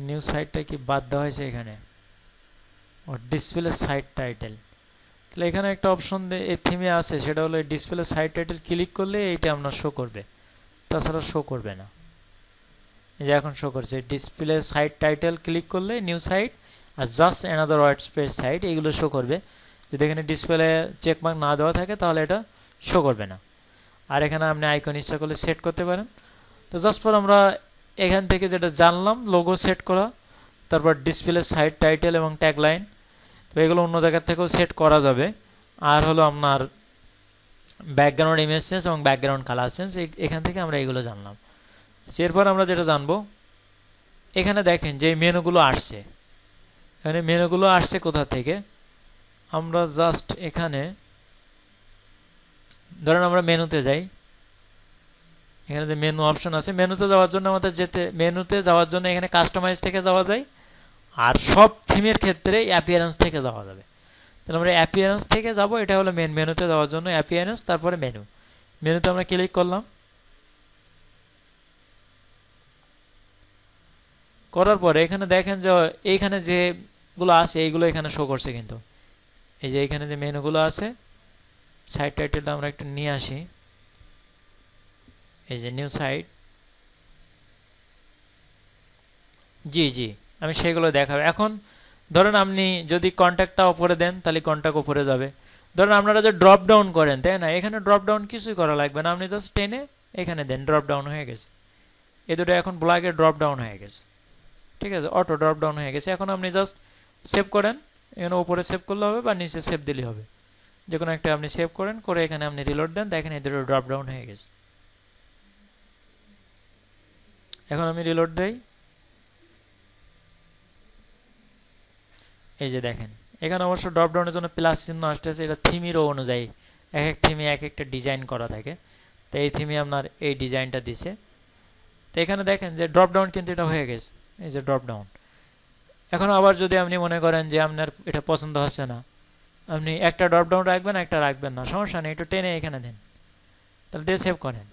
নিউ সাইটটা কি বাদ দেওয়া হয়েছে এখানে, ও ডিসপ্লে সাইট টাইটেল। তাহলে এখানে একটা অপশন এই থিমে আছে, সেটা হলো ডিসপ্লে সাইট টাইটেল ক্লিক করলে এইটা আপনার শো করবে, তাছাড়া শো করবে না। এই যে এখন শো করছে ডিসপ্লে সাইট টাইটেল, ক্লিক করলে নিউ সাইট আর just another word space site, এগুলো শো করবে। যদি এখানে ডিসপ্লে চেকমার্ক না দেওয়া থাকে তাহলে এটা শো করবে না। আর এখানে আপনি আইকন ইচ্ছা করলে সেট করতে পারেন। তো জাস্ট পর আমরা এখান থেকে যেটা জানলাম লোগো সেট করা, তারপর ডিসপ্লে সাইট টাইটেল এবং ট্যাগলাইন, তো এগুলো অন্য জায়গা থেকেও সেট করা যাবে। আর হলো আপনার ব্যাকগ্রাউন্ড ইমেজ চেঞ্জ এবং ব্যাকগ্রাউন্ড কালার চেঞ্জ, এখান থেকে আমরা এগুলো জানলাম। এরপর আমরা যেটা জানবো, এখানে দেখেন যে মেনুগুলো আসছে, এখানে মেনুগুলো আসছে কোথা থেকে। আমরা জাস্ট এখানে ধরেন আমরা মেনুতে যাই, এখানে যে মেনু অপশন আছে, মেনুতে যাওয়ার জন্য আমাদের এখানে কাস্টমাইজ থেকে যাওয়া যায়। আর সব থিমের ক্ষেত্রে অ্যাপিয়ারেন্স থেকে যাওয়া যাবে। তাহলে আমরা অ্যাপিয়ারেন্স থেকে যাব, এটা হলো মেন মেনুতে যাওয়ার জন্য অ্যাপিয়ারেন্স, তারপরে মেনুতে আমরা ক্লিক করলাম। করার পরে এখানে দেখেন যে এইখানে যেগুলো আছে এইগুলো এখানে শো করছে। কিন্তু এই যে এখানে যে মেনুগুলো আছে, সাইট টাইটেলটা আমরা একটু নিয়ে আসি, এই যে নিউ সাইট, জি আমি সেগুলো দেখাবো। এখন ধরেন আপনি যদি কন্ট্যাক্টটা উপরে দেন তাহলে কন্ট্যাক্ট উপরে যাবে। ধরেন আপনারা যে ড্রপ ডাউন করেন, তাই না, এখানে ড্রপ ডাউন কিছুই করা লাগবে না, আপনি জাস্ট টেনে এখানে দেন, ড্রপ ডাউন হয়ে গেছে। এই দুটো এখন ব্লকে ড্রপ ডাউন হয়ে গেছে, ঠিক আছে, অটো ড্রপ ডাউন হয়ে গেছে। এখন আপনি জাস্ট সেভ করেন, এখানে উপরে সেভ করলে হবে বা নিচে সেভ দিলে হবে, যে কোনো একটা আপনি সেভ করেন, করে এখানে আপনি রিলোড দেন, দেখেন এই দুটো ড্রপ ডাউন হয়ে গেছে। এখন আমি রিলোড দেই, এই যে দেখেন এখানে অবশ্য ড্রপ ডাউনের জন্য প্লাস চিহ্ন আসতেছে, এটা থিমেরও অনুযায়ী এক এক থিমে এক একটা ডিজাইন করা থাকে। তো এই থিমে আপনার এই ডিজাইনটা দিছে। তো এখানে দেখেন যে ড্রপ ডাউন কিন্তু এটা হয়ে গেছে, এই যে ড্রপ ডাউন। এখন আবার যদি আপনি মনে করেন যে আপনার এটা পছন্দ হচ্ছে না, আপনি একটা ড্রপ ডাউন রাখবেন, একটা রাখবেন না, সমস্যা নেই, একটু টেনে এখানে দেন, তাহলে দিয়ে সেভ করেন।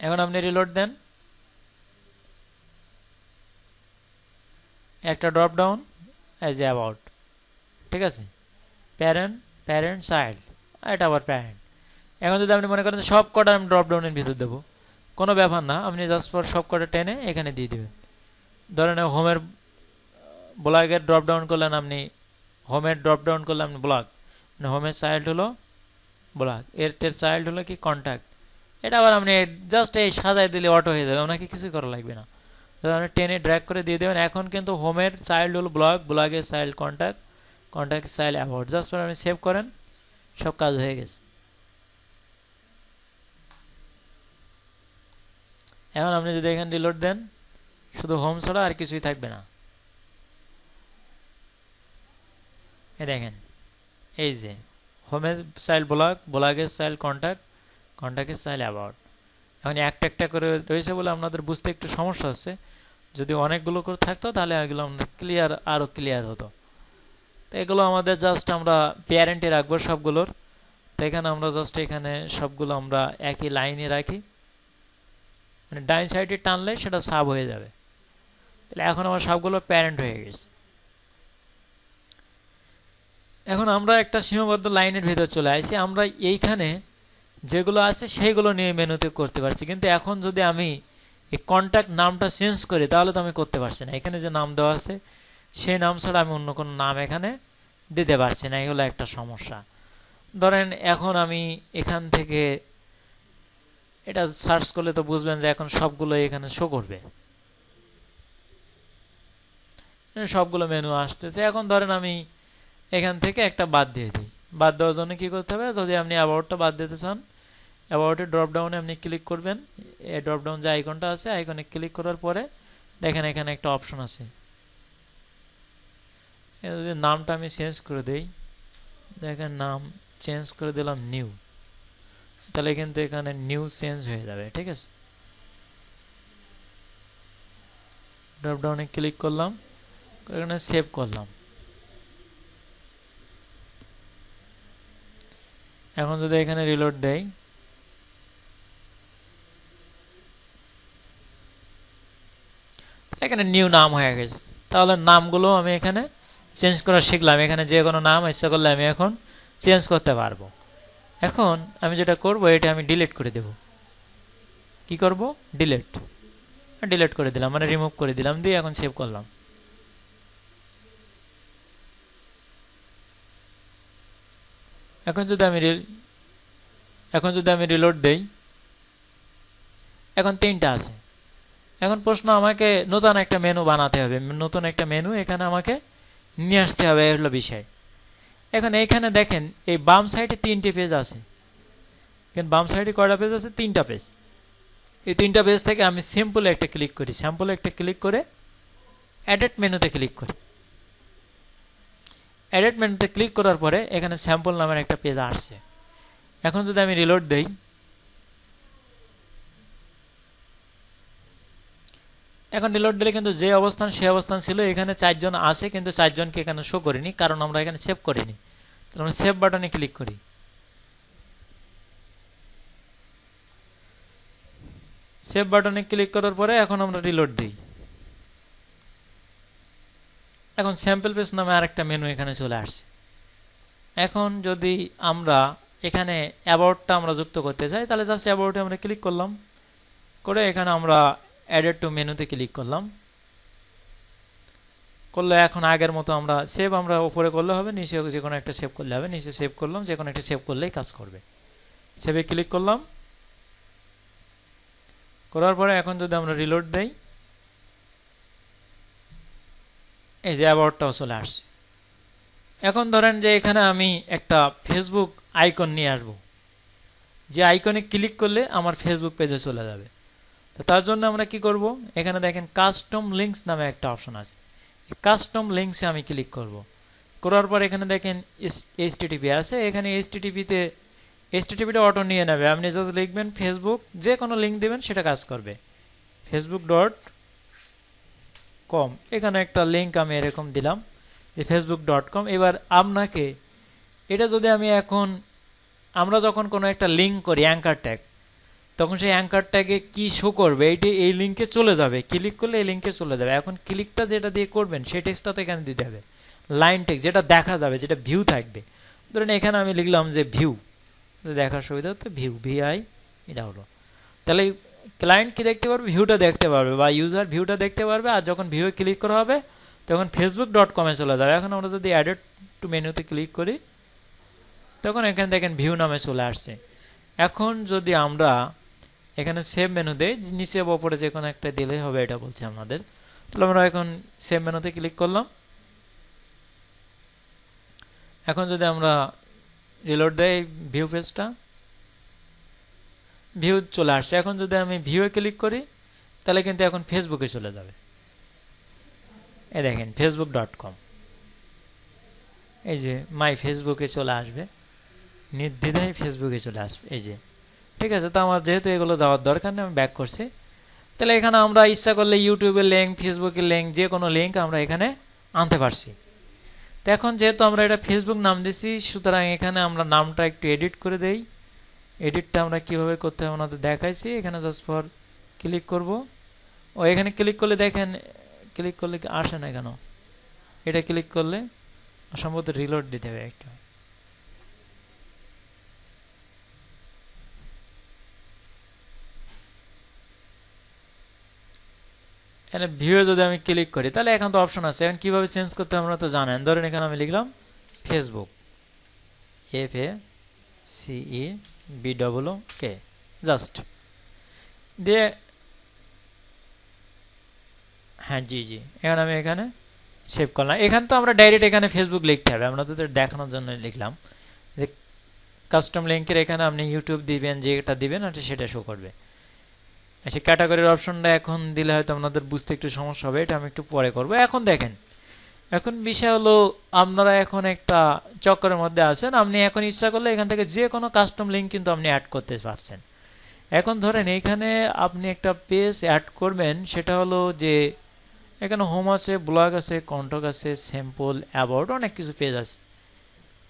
এখন আপনি রিলোড দেন, একটা ড্রপ ডাউন এই যে অ্যাবাউট, ঠিক আছে, প্যারেন্ট প্যারেন্ট চাইল্ড, এটা আবার প্যারেন্ট। এখন যদি আপনি মনে করেন সব কটা আমি ড্রপ ডাউনের ভিতর দেবো, কোনো ব্যাপার না, আপনি জাস্ট ফর সব কটা টেনে এখানে দিয়ে দেবেন। ধরেন হোমের ব্লগের ড্রপ ডাউন করলেন আপনি, হোমের ড্রপ ডাউন করলে আপনি ব্লগ, মানে হোমের চাইল্ড হলো ব্লগ, এর চাইল্ড হলো কি কন্ট্যাক্ট। এটা আবার আপনি জাস্ট এই সাজাই দিলে অটো হয়ে যাবে, আপনাকে কিছুই করা লাগবে না। আপনি টেনে ড্র্যাগ করে দিয়ে দেবেন। এখন কিন্তু হোমের চাইল্ড হলো ব্লগ, ব্লগের child contact, contact child about. Just আপনি সেভ করেন, সব কাজ হয়ে গেছে। এখন আপনি যদি এখানে রিলোড দেন, শুধু হোম ছাড়া আর কিছুই থাকবে না। দেখেন এই যে হোমের চাইল্ড ব্লগ, ব্লগের চাইল্ড কন্ট্যাক্ট, কন্ট্যাক্টের চাইল্ড অ্যাবাউট। এখন একটা একটা করে রয়েছে বলে আপনাদের বুঝতে একটু সমস্যা হচ্ছে। যদি অনেকগুলো করে থাকতো তাহলে এগুলো আমাদের ক্লিয়ার, আরও ক্লিয়ার হতো। তো এগুলো আমাদের জাস্ট আমরা প্যারেন্টে রাখবো সবগুলোর। তো এখানে আমরা জাস্ট এখানে সবগুলো আমরা একই লাইনে রাখি, মানে ডাইন সাইডে টানলে সেটা সাব হয়ে যাবে। তাহলে এখন আমার সবগুলো প্যারেন্ট হয়ে গেছে। এখন আমরা একটা সীমাবদ্ধ লাইনের ভিতর চলে আসি। আমরা এইখানে যেগুলো আছে সেইগুলো নিয়ে মেনুতে করতে পারছি, কিন্তু এখন যদি আমি এই কন্ট্যাক্ট নামটা চেঞ্জ করি তাহলে তো আমি করতে পারছি না। এখানে যে নাম দেওয়া আছে সেই নাম ছাড়া আমি অন্য কোনো নাম এখানে দিতে পারছি না, এগুলো একটা সমস্যা। ধরেন এখন আমি এখান থেকে এটা সার্চ করলে তো বুঝবেন যে এখন সবগুলো এখানে শো করবে, সবগুলো মেনু আসতেছে। এখন ধরেন আমি এখান থেকে একটা বাদ দিয়ে দিই। বাদ দেওয়ার জন্য কি করতে হবে, যদি আপনি অ্যাবাউটটা বাদ দিতে চান, অ্যাবাউটের ড্রপ ডাউনে আপনি ক্লিক করবেন। এই ড্রপ ডাউন যে আইকনটা আছে, আইকনে ক্লিক করার পরে দেখেন এখানে একটা অপশন আছে, যদি নামটা আমি চেঞ্জ করে দেই, দেখেন নাম চেঞ্জ করে দিলাম নিউ, তাহলে কিন্তু এখানে নিউ চেঞ্জ হয়ে যাবে, ঠিক আছে। ড্রপ ডাউনে ক্লিক করলাম, এখানে সেভ করলাম। এখন যদি এখানে রিলোড দেই, এখানে নিউ নাম হয়ে গেছে। তাহলে নামগুলো আমি এখানে চেঞ্জ করা শিখলাম। এখানে যে কোনো নাম ইচ্ছা করলে আমি এখন চেঞ্জ করতে পারবো। এখন আমি যেটা করব, এটা আমি ডিলিট করে দেব। কি করব, ডিলিট, ডিলিট করে দিলাম, মানে রিমুভ করে দিলাম, দিয়ে এখন সেভ করলাম। এখন যদি আমি রিলোড দেই, এখন 3টা আছে। এখন প্রশ্ন, আমাকে নতুন একটা মেনু বানাতে হবে, নতুন একটা মেনু এখানে আমাকে নিয়ে আসতে হবে, এই হলো বিষয়। এখন এইখানে দেখেন এই বাম সাইডে 3টে পেজ আছে। এখানে বাম সাইডে কয়টা পেজ আছে, 3টা পেজ। এই 3টা পেজ থেকে আমি সিম্পল একটা ক্লিক করি, স্যাম্পল একটা ক্লিক করে এডিট মেনুতে ক্লিক করি। এডিট মেনুতে ক্লিক করার পরে এখানে স্যাম্পল নামের একটা পেজ আসছে। এখন যদি আমি রিলোড দেই, এখন রিলোড দিলে কিন্তু যে অবস্থান সে অবস্থান ছিল। এখানে 4জন আছে, কিন্তু 4জনকে এখানে শো করিনি, কারণ আমরা এখানে সেভ করিনি। তাহলে আমরা সেভ বাটনে ক্লিক করি। সেভ বাটনে ক্লিক করার পরে এখন আমরা রিলোড দিই। এখন স্যাম্পল পেজ নামে আরেকটা মেনু এখানে চলে আসছে। এখন যদি আমরা এখানে অ্যাবাউটটা আমরা যুক্ত করতে চাই, তাহলে জাস্ট অ্যাবাউটে আমরা ক্লিক করলাম, করে এখানে আমরা অ্যাডেড টু মেনুতে ক্লিক করলাম। করলে এখন আগের মতো আমরা সেভ আমরা উপরে করলে হবে, নিচে যে কোনো একটা সেভ করলে হবে। নিচে সেভ করলাম, যে কোনো একটা সেভ করলেই কাজ করবে। সেভে ক্লিক করলাম, করার পরে এখন যদি আমরা রিলোড দেই, এই যে অ্যাবাউটটাও চলে আসছে। এখন ধরেন যে এখানে আমি একটা ফেসবুক আইকন নিয়ে আসব, যে আইকনে ক্লিক করলে আমার ফেসবুক পেজে চলে যাবে। তো তার জন্য আমরা কি করব, এখানে দেখেন কাস্টম লিঙ্কস নামে একটা অপশন আছে। কাস্টম লিঙ্কসে আমি ক্লিক করব। করার পর এখানে দেখেন এইচটিটিপি আছে। এখানে এইচটিটিপিটা অটো নিয়ে নেবে। আপনি যদি লিখবেন ফেসবুক, যে কোনো লিঙ্ক দেবেন সেটা কাজ করবে। facebook.com, এখানে একটা লিঙ্ক আমি এরকম দিলাম যে facebook.com। এবার আপনাকে এটা যদি আমি এখন, আমরা যখন কোনো একটা লিঙ্ক করি অ্যাঙ্কার ট্যাগ, তখন সেই অ্যাঙ্কার ট্যাগে কি শো করবে, এইটি এই লিঙ্কে চলে যাবে, ক্লিক করলে এই লিঙ্কে চলে যাবে। এখন ক্লিকটা যেটা দিয়ে করবেন সেই টেক্সটটা তো এখানে দিতে হবে, লাইন টেক্সট যেটা দেখা যাবে, যেটা ভিউ থাকবে। ধরেন এখানে আমি লিখলাম যে ভিউ, দেখার সুবিধা তো ভিউ, ভিআই, এটা হলো। তাহলে ক্লায়েন্ট কি দেখতে পারবে, ভিউটা দেখতে পারবে, বা ইউজার ভিউটা দেখতে পারবে। আর যখন ভিউয়ে ক্লিক করা হবে তখন facebook.com-এ চলে যাবে। এখন আমরা যদি অ্যাডেড টু মেনুতে ক্লিক করি তখন এখানে দেখেন ভিউ নামে চলে আসছে। এখন যদি আমরা এখানে সেভ মেনু দেই, নিচে বা উপরে যে কোনো একটা দিলে হবে, এটা বলছে আমাদের। তাহলে আমরা এখন সেভ মেনুতে ক্লিক করলাম। এখন যদি আমরা রিলোড দেই ভিউ পেজটা, ভিউ চলে আসছে। এখন যদি আমি ভিউয়ে ক্লিক করি তাহলে কিন্তু এখন ফেসবুকে চলে যাবে। এই দেখেন facebook.com, এই যে মাই ফেসবুকে চলে আসবে, নির্দ্বিধায় ফেসবুকে চলে আসবে, এই যে। ঠিক আছে, তো আমার যেহেতু এগুলো দেওয়ার দরকার নেই, আমি ব্যাক করছি। তাহলে এখানে আমরা ইচ্ছা করলে ইউটিউবের লিঙ্ক, ফেসবুকের লিঙ্ক, যে কোনো লিঙ্ক আমরা এখানে আনতে পারছি। তো এখন যেহেতু আমরা এটা ফেসবুক নাম দিছি, সুতরাং এখানে আমরা নামটা একটু এডিট করে দেই। এডিটটা আমরা কিভাবে করতে হবে আমাদের দেখাইছি। এখানে জাস্ট ফর ক্লিক করব, ও এখানে ক্লিক করলে দেখেন, ক্লিক করলে আসে না কেন, এটা ক্লিক করলে সম্ভবত রিলোড দিতে হবে একটু। এখানে ভিউয়ে যদি আমি ক্লিক করি তাহলে এখন তো অপশন আছে। এখন কিভাবে চেঞ্জ করতে হবে আমরা তো জানেন। ধরেন এখানে আমি লিখলাম ফেসবুক, FACEBOOK, জাস্ট দিয়ে, হ্যাঁ জি জি, এখন আমি এখানে সেভ করলাম। এখানে তো আমরা ডাইরেক্ট এখানে ফেসবুক লিখতে হবে, আমরা তো দেখানোর জন্য লিখলাম যে কাস্টম লিঙ্কের এখানে আপনি ইউটিউব দিবেন, যেটা দিবেন সেটা শো করবে। আচ্ছা, ক্যাটাগরির অপশনটা এখন দিলে হয়তো আপনাদের বুঝতে একটু সমস্যা হবে, এটা আমি একটু পরে করব। এখন দেখেন, এখন বিষয় হলো আপনারা এখন একটা চক্করের মধ্যে আছেন। আপনি এখন ইচ্ছা করলে এখান থেকে যে কোনো কাস্টম লিঙ্ক কিন্তু আপনি অ্যাড করতে পারছেন। এখন ধরেন এইখানে আপনি একটা পেজ অ্যাড করবেন, সেটা হলো যে এখানে হোম আছে, ব্লগ আছে, কন্টাক্ট আছে, স্যাম্পল, অ্যাবাউট, অনেক কিছু পেজ আছে।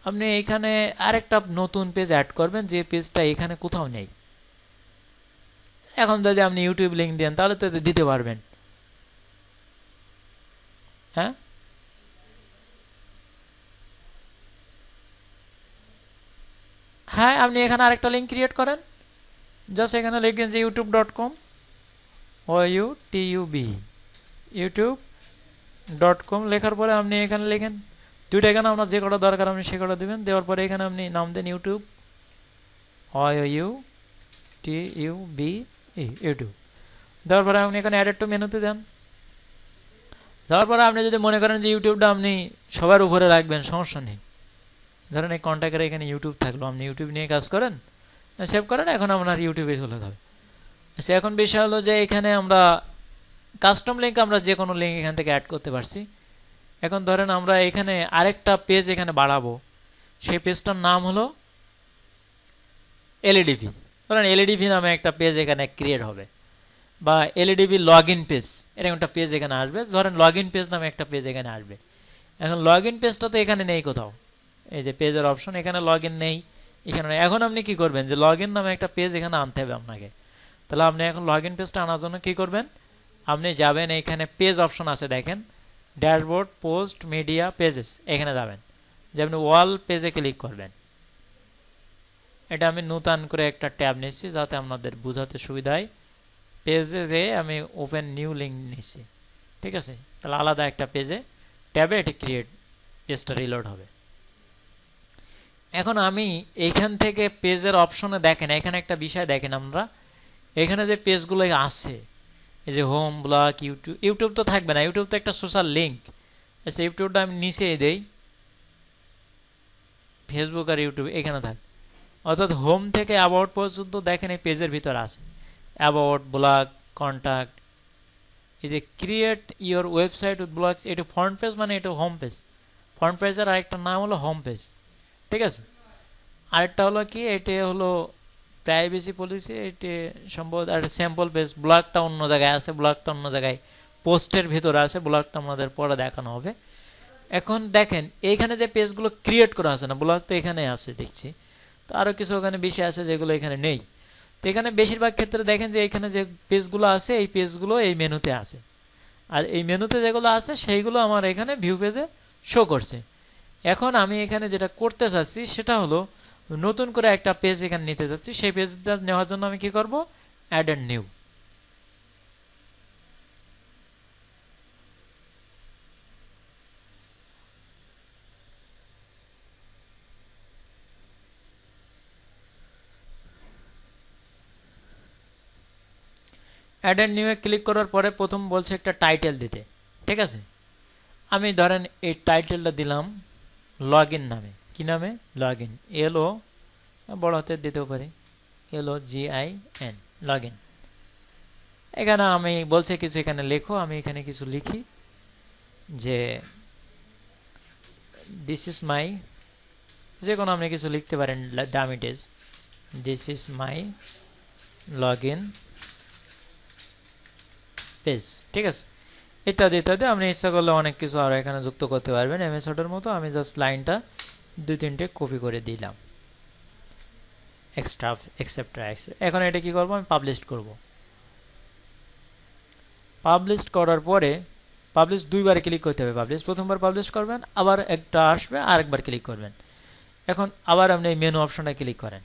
আপনি এখানে আরেকটা নতুন পেজ অ্যাড করবেন, যে পেজটা এখানে কোথাও নেই। এখন যদি আপনি ইউটিউব লিঙ্ক দেন তাহলে তো দিতে পারবেন, হ্যাঁ। হ্যাঁ, আপনি এখানে আরেকটা লিঙ্ক ক্রিয়েট করেন, জাস্ট এখানে লিখবেন যে youtube.com, OUTUB, youtube.com লেখার পরে আপনি এখানে লিখেন দুইটা, এখানে আপনার যে কটা দরকার আপনি সে কটা দেবেন। দেওয়ার পরে এখানে আপনি নাম দেন ইউটিউব, OUTUB, ইউটিউব। দেওয়ার পরে আপনি এখানে অ্যাডেড টু মেনুতে দেন। দেওয়ার পরে আপনি যদি মনে করেন যে ইউটিউবটা আপনি সবার উপরে রাখবেন, সমস্যা নেই। ধরেন এই কন্ট্যাক্টের এখানে ইউটিউব থাকলো, আপনি ইউটিউব নিয়ে কাজ করেন, সেভ করেন, এখন আপনার ইউটিউবে চলে যাবে। আচ্ছা, এখন বিষয় হলো যে এখানে আমরা কাস্টম লিঙ্ক, আমরা যে কোনো লিঙ্ক এখান থেকে অ্যাড করতে পারছি। এখন ধরেন আমরা এখানে আরেকটা পেজ এখানে বাড়াবো, সেই পেজটার নাম হলো এলইডিভি। ধরেন এলইডিভি নামে একটা পেজ এখানে ক্রিয়েট হবে, বা এলইডিভি লগ ইন পেজ, এরকম একটা পেজ এখানে আসবে। ধরেন লগ ইন পেজ নামে একটা পেজ এখানে আসবে। এখন লগ ইন পেজটা তো এখানে নেই কোথাও, এই যে পেজের অপশন, এখানে লগ ইন নেই, এখানে। এখন আপনি কি করবেন, যে লগ ইন নামে একটা পেজ এখানে আনতে হবে আপনাকে। তাহলে আপনি এখন লগ ইন পেজটা আনার জন্য কি করবেন, আপনি যাবেন এখানে পেজ অপশন আছে দেখেন, ড্যাশবোর্ড, পোস্ট, মিডিয়া, পেজেস, এখানে যাবেন, যে আপনি ওয়াল পেজে ক্লিক করবেন। এটা আমি নতুন করে একটা ট্যাব নিচ্ছি যাতে আপনাদের বোঝাতে সুবিধা হয়। পেজে গিয়ে আমি ওপেন নিউ লিঙ্ক নিচ্ছি, ঠিক আছে। তাহলে আলাদা একটা পেজে ট্যাবে এটি ক্রিয়েট, পেজটা রিলোড হবে। এখন আমি এইখান থেকে পেজের অপশনে দেখেন, এখানে একটা বিষয় দেখেন, আমরা এখানে যে পেজগুলো আছে, এই যে হোম, ব্লগ, ইউটিউব, ইউটিউব তো থাকবে না, ইউটিউব তো একটা সোশ্যাল লিঙ্ক। আচ্ছা, ইউটিউবটা আমি নিচেই দেই, ফেসবুক আর ইউটিউব এখানে থাকে। অর্থাৎ হোম থেকে অ্যাবাউট পর্যন্ত দেখেন এই পেজের ভিতর আছে, অ্যাবাউট, ব্লগ, কন্ট্যাক্ট, এই যে create your website with blogs, এটা ফ্রন্ট পেজ, মানে এটা হোম পেজ। ফ্রন্ট পেজের আরেকটা নাম হলো হোম পেজ, ঠিক আছে। আরেকটা হলো কি, এটা হলো প্রাইভেসি পলিসি, এটি সম্ভবত একটা স্যাম্পল পেজ। ব্লগটা অন্য জায়গায় আছে, ব্লগটা অন্য জায়গায় পোস্টের ভিতরে আছে, ব্লগটা আমাদের পরে দেখানো হবে। এখন দেখেন এইখানে যে পেজগুলো ক্রিয়েট করা আছে না, ব্লগ তো এখানে আছে দেখছি, তো আরও কিছু ওখানে বিষয় আছে যেগুলো এখানে নেই। তো এখানে বেশিরভাগ ক্ষেত্রে দেখেন যে এখানে যে পেজগুলো আছে এই পেজগুলো এই মেনুতে আছে, আর এই মেনুতে যেগুলো আছে সেইগুলো আমার এখানে ভিউ পেজে শো করছে। এখন আমি এখানে যেটা করতে চাচ্ছি সেটা হলো নতুন করে একটা পেজ এখানে নিতে যাচ্ছি। সেই পেজটা নেওয়ার জন্য আমি কি করব, add and new. Add and new এ ক্লিক করার পরে প্রথম বলছে একটা টাইটেল দিতে, ঠিক আছে। আমি ধরেন এই টাইটেলটা দিলাম লগ ইন নামে। কি নামে? লগ ইন, LO বড় হাতে দিতেও পারি, LOGIN, লগ ইন। এখানে আমি বলছে কিছু এখানে লেখো, আমি এখানে কিছু লিখি যে দিস ইজ মাই, যে কোনো আপনি কিছু লিখতে পারেন dummy text, this is my log in page, ঠিক আছে। ইত্যাদি ইত্যাদি আপনি ইচ্ছা করলে অনেক কিছু আরো এখানে যুক্ত করতে পারবেন MS ওয়ার্ডের মতো। আমি জাস্ট লাইনটা 2-3টে কপি করে দিলাম, এক্সট্রা এক্সেপ্টরা। এখন এটা কি করব, আমি পাবলিশ করব। পাবলিশ করার পরে পাবলিশ দুইবার ক্লিক করতে হবে। পাবলিশ প্রথমবার পাবলিশ করবেন, আবার একটা আসবে আরেকবার ক্লিক করবেন। এখন আবার আপনি এই মেনু অপশনটা ক্লিক করেন।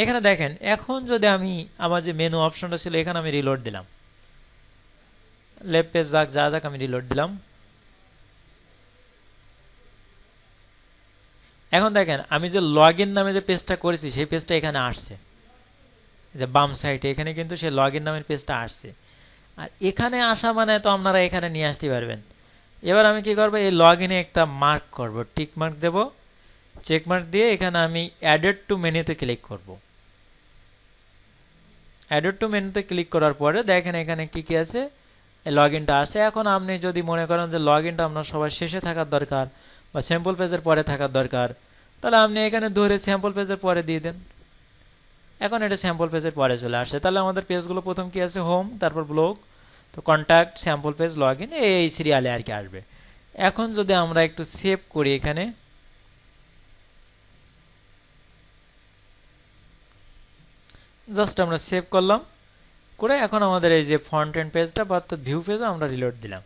এখানে দেখেন এখন যদি আমি আমার যে মেনু অপশনটা ছিল এখানে আমি রিলোড দিলাম, লেফট পেজ যাক যা যাক, আমি রিলোড দিলাম। এখন দেখেন আমি যে লগ ইন নামে যে পেজটা করেছি সেই পেজটা এখানে আসছে, যে বাম সাইডে এখানে কিন্তু সেই লগ ইন নামের পেজটা আসছে। আর এখানে আসা মানে তো আপনারা এখানে নিয়ে আসতে পারবেন। এবার আমি কি করব, এই লগ ইনে একটা মার্ক করব, টিক মার্ক দেব, চেক মার্ক দিয়ে এখানে আমি অ্যাডেড টু মেনুতে ক্লিক করব। অ্যাডেড টু মেনুতে ক্লিক করার পরে দেখেন এখানে কি কি আছে, লগ ইনটা আছে। এখন আপনি যদি মনে করেন যে লগ ইনটা আপনার সবার শেষে থাকার দরকার বা স্যাম্পল পেজের পরে থাকার দরকার, তাহলে আপনি এখানে ধরে স্যাম্পল পেজের পরে দিয়ে দেন। এখন এটা স্যাম্পল পেজের পরে চলে আসছে। তাহলে আমাদের পেজগুলো প্রথম কি আছে, হোম, তারপর ব্লগ, তো contact, sample page, log in, এই সিরিয়ালে আর কি আসবে। এখন যদি আমরা একটু সেভ করি, এখানে জাস্ট আমরা সেভ করলাম করে এখন আমাদের এই যে ফ্রন্ট এন্ড পেজটা বা ভিউ পেজও আমরা রিলোড দিলাম।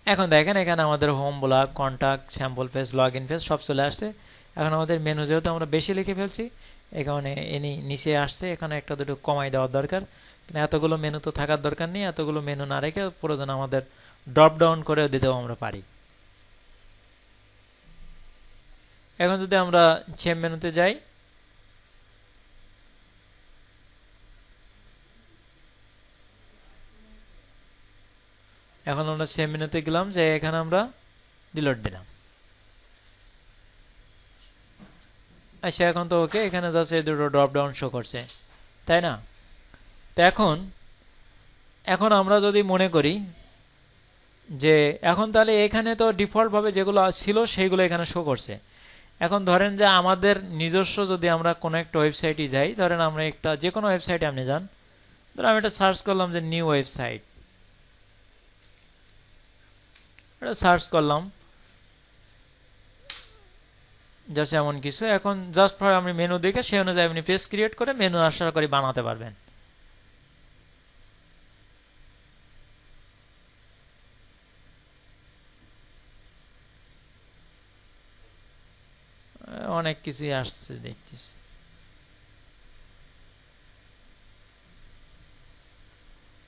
এখন দেখেন এখানে আমাদের home, blog, contact, sample page, log in page সব চলে আসছে। এখন আমাদের মেনু যেহেতু আমরা বেশি লিখে ফেলছি এখানে এনি নিচে আসছে, এখানে একটা দুটো কমাই দেওয়ার দরকার। কিন্তু এতগুলো মেনু তো থাকার দরকার নেই, এতগুলো মেনু না রেখে প্রয়োজন আমাদের ড্রপ ডাউন করে দিতেও আমরা পারি। এখন যদি আমরা সেম মেনুতে যাই, এখন আমরা সেম মেনুতে গেলাম, যে এখানে আমরা রিলোড দিলাম। আচ্ছা এখন তো ওকে, এখানে জাস্ট এই দুটো ড্রপ ডাউন শো করছে, তাই না? তো এখন আমরা যদি মনে করি যে এখন তাহলে এখানে তো ডিফল্ট ভাবে যেগুলো ছিল সেইগুলো এখানে শো করছে। এখন ধরেন যে আমাদের নিজস্ব যদি আমরা কোনো একটা ওয়েবসাইটে যাই, ধরেন আমরা একটা যে কোনো ওয়েবসাইটে আপনি যান, ধরেন আমি এটা সার্চ করলাম যে নিউ ওয়েবসাইট, এটা সার্চ করলাম জাস্ট এমন কিছু। এখন জাস্ট ফর আপনি মেনু দেখে সেই অনুযায়ী আপনি পেজ ক্রিয়েট করে মেনু আশা করে বানাতে পারবেন। অনেক কিছুই আসছে দেখতেছি।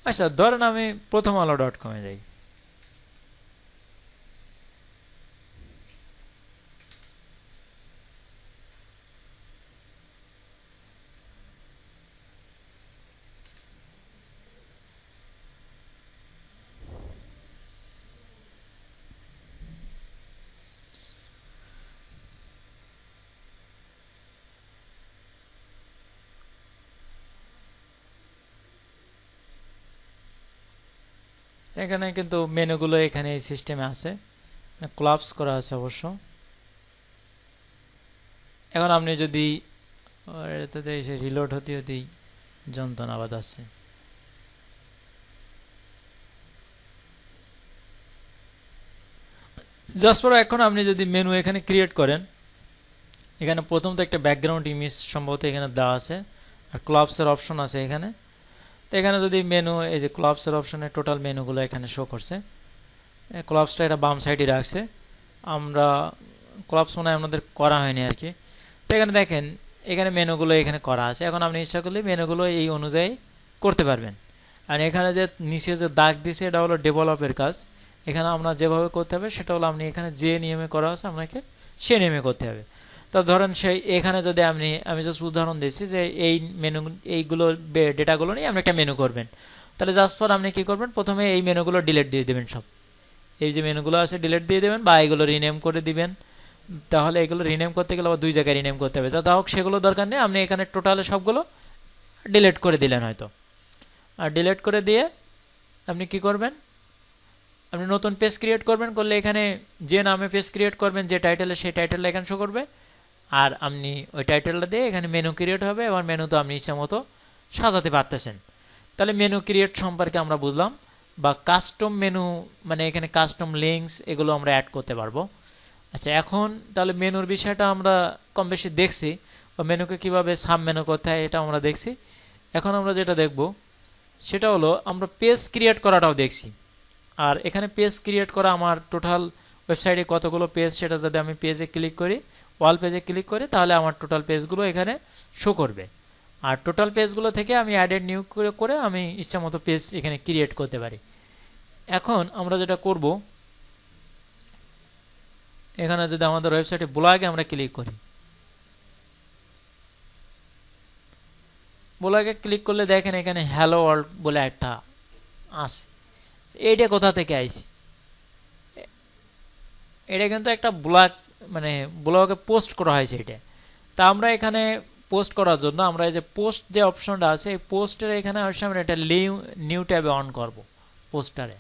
আচ্ছা ধরেন আমি প্রথম আলো.com-এ যাই, এখানে কিন্তু মেনুগুলো এখানে এই সিস্টেমে আছে, ক্লাবস করা আছে অবশ্য। এখন আপনি যদি এটাতে এসে রিলোড হতে হতেই যন্ত্রণা আবাদ আছে। জাস্ট ফর এখন আপনি যদি মেনু এখানে ক্রিয়েট করেন, এখানে প্রথম তো একটা ব্যাকগ্রাউন্ড ইমেজ সম্ভবত এখানে দেওয়া আছে, আর ক্লাবসের অপশন আছে এখানে। তো এখানে যদি মেনু, এই যে ক্লাবসের অপশনে টোটাল মেনুগুলো এখানে শো করছে। ক্লাবসটা এটা বাম সাইডে রাখছে, আমরা ক্লাবস মনে হয় আমাদের করা হয়নি আর কি। তো এখানে দেখেন এখানে মেনুগুলো এখানে করা আছে। এখন আপনি ইচ্ছা করলে মেনুগুলো এই অনুযায়ী করতে পারবেন। আর এখানে যে নিচে যে দাগ দিছে এটা হলো ডেভেলপের কাজ। এখানে আমরা যেভাবে করতে হবে সেটা হলো আপনি এখানে যে নিয়মে করা আছে আপনাকে সে নিয়মে করতে হবে। তো ধরেন সেই এখানে যদি আমি জাস্ট উদাহরণ দিচ্ছি যে এই মেনু, এইগুলো ডেটাগুলো নিয়ে আপনি একটা মেনু করবেন। তাহলে জাস্ট ফর আপনি কি করবেন, প্রথমে এই মেনুগুলো ডিলিট দিয়ে দেবেন সব। এই যে মেনুগুলো আছে ডিলিট দিয়ে দেবেন, বা এগুলো রিনেম করে দিবেন। তাহলে এগুলো রিনেম করতে গেলে আবার দুই জায়গায় রিনেম করতে হবে। তা হোক, সেগুলো দরকার নেই, আপনি এখানে টোটালে সবগুলো ডিলিট করে দিলেন হয়তো। আর ডিলিট করে দিয়ে আপনি কি করবেন, আপনি নতুন পেজ ক্রিয়েট করবেন। করলে এখানে যে নামে পেজ ক্রিয়েট করবেন, যে টাইটেলে, সেই টাইটেলটা এখানে শো করবে। আর আপনি ওই টাইটেলটা দিয়ে এখানে মেনু ক্রিয়েট হবে, এবং মেনু তো আপনি ইচ্ছা মতো সাজাতে পারতেছেন। তাহলে মেনু ক্রিয়েট সম্পর্কে আমরা বুঝলাম। বা কাস্টম মেনু, মানে এখানে কাস্টম লিঙ্কস এগুলো আমরা অ্যাড করতে পারবো। আচ্ছা, এখন তাহলে মেনুর বিষয়টা আমরা কম বেশি দেখছি, বা মেনুকে কীভাবে সাব মেনু করতে হয় এটা আমরা দেখছি। এখন আমরা যেটা দেখব সেটা হলো আমরা পেজ ক্রিয়েট করাটাও দেখছি। আর এখানে পেজ ক্রিয়েট করা আমার টোটাল ওয়েবসাইটে কতগুলো পেজ, সেটা যদি আমি পেজে ক্লিক করি, ওয়াল পেজে ক্লিক করি, তাহলে আমার টোটাল পেজগুলো এখানে শো করবে। আর টোটাল পেজগুলো থেকে আমি অ্যাডেড নিউ করে আমি ইচ্ছা মতো পেজ এখানে ক্রিয়েট করতে পারি। এখন আমরা যেটা করব, এখানে যদি আমাদের ওয়েবসাইটে ব্লগে আমরা ক্লিক করি, ব্লগে ক্লিক করলে দেখেন এখানে হ্যালো ওয়ার্ল্ড বলে একটা আছে। এইটা কোথা থেকে আইছে? এটা কিন্তু একটা ব্লগ, মানে ব্লগে পোস্ট করা হয়েছে এটা। তা আমরা এখানে পোস্ট করার জন্য আমরা এই যে পোস্ট যে অপশনটা আছে, এই পোস্টের এখানে আসলে আমরা এটা নিউ ট্যাবে অন করব। পোস্টারে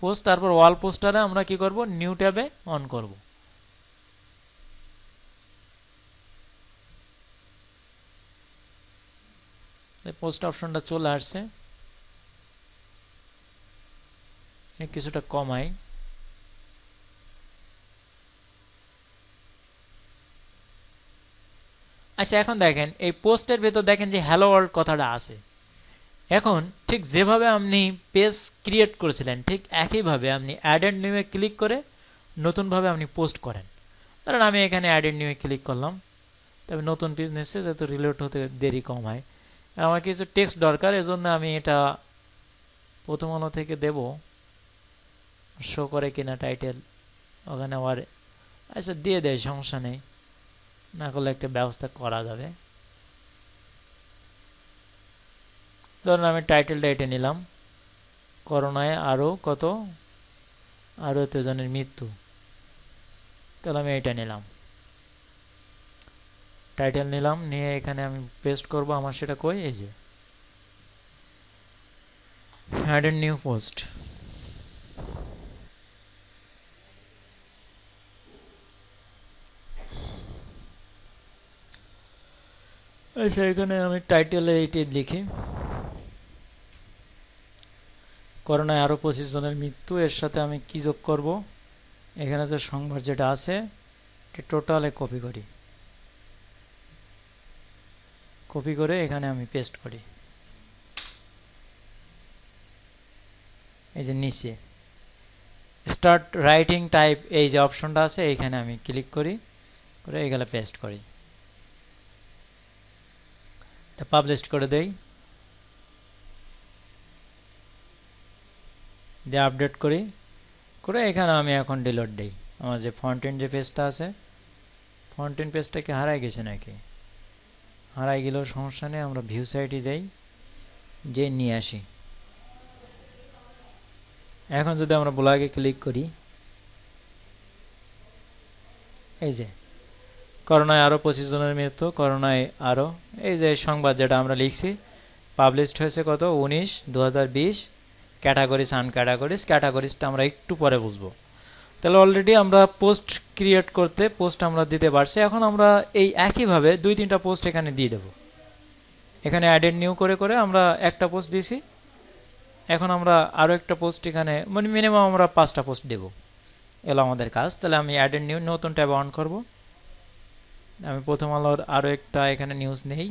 পোস্ট, তারপর ওয়াল পোস্টারে আমরা কি করব, নিউ ট্যাবে অন করব। পোস্ট অপশনটা চলে আসছে, কিছুটা কমাই। আচ্ছা, এখন দেখেন এই পোস্টের ভেতর দেখেন যে হ্যালো ওয়ার্ল্ড কথাটা আছে। এখন ঠিক যেভাবে আপনি পেজ ক্রিয়েট করেছিলেন, ঠিক একইভাবে আপনি অ্যাডেড নিউয়ে ক্লিক করে নতুনভাবে আপনি পোস্ট করেন। ধরেন আমি এখানে অ্যাডেড নিউয়ে ক্লিক করলাম, তবে নতুন বিজনেসে যাতে রিলেট হতে দেরি কম হয়। আমার কিছু টেক্সট দরকার, এজন্য আমি এটা প্রথম আলো থেকে দেব, শো করে কিনা টাইটেল ওখানে আবার। আচ্ছা, দিয়ে দেয়, সমস্যা নেই, না করলে একটা ব্যবস্থা করা যাবে। ধরুন আমি টাইটেলটা এটা নিলাম, করোনায় আরও কত, আরও এতজনের মৃত্যু। তাহলে আমি এটা নিলাম, টাইটেল নিলাম, নিয়ে এখানে আমি পেস্ট করব। আমার সেটা কই, এই যে অ্যাড এ নিউ পোস্ট। আচ্ছা, এখানে আমি টাইটেলে এইটি লিখি, করোনায় আরও 25 জনের মৃত্যু। এর সাথে আমি কি যোগ করব, এখানে যে সংবাদ যেটা আছে টোটালে কপি করি, কপি করে এখানে আমি পেস্ট করি। এই যে নিচে স্টার্ট রাইটিং টাইপ এই যে অপশনটা আছে, এইখানে আমি ক্লিক করি, করে এগুলো পেস্ট করি, পাবলিশ করে দেই, দিয়ে আপডেট করি, করে এখানে আমি এখন ডিলিট দেই। আমার যে ফন্টেন যে পেজটা আছে, ফন্টেন পেজটা কি হারাই গেছে নাকি? হারাই গেলেও সমস্যা নেই, আমরা ভিউ সাইটে যাই, যে নিয়ে আসি। এখন যদি আমরা ব্লগে ক্লিক করি, এই যে করোনায় আরও 25 জনের মৃত্যু, করোনায় আরও, এই যে সংবাদ যেটা আমরা লিখছি, পাবলিশড হয়েছে কত 19/2020, ক্যাটাগরিজ আনক্যাটাগরিজ। ক্যাটাগরিজটা আমরা একটু পরে বুঝবো। তাহলে অলরেডি আমরা পোস্ট ক্রিয়েট করতে পোস্ট আমরা দিতে পারছি। এখন আমরা এই একইভাবে 2-3টা পোস্ট এখানে দিয়ে দেব। এখানে অ্যাডেড নিউ করে করে আমরা একটা পোস্ট দিছি, এখন আমরা আরও একটা পোস্ট এখানে, মানে মিনিমাম আমরা 5টা পোস্ট দেব। এলো আমাদের কাজ। তাহলে আমি অ্যাড নিউ নতুন ট্যাব অন করব। আমি প্রথম আলোর আরও একটা এখানে নিউজ নেই।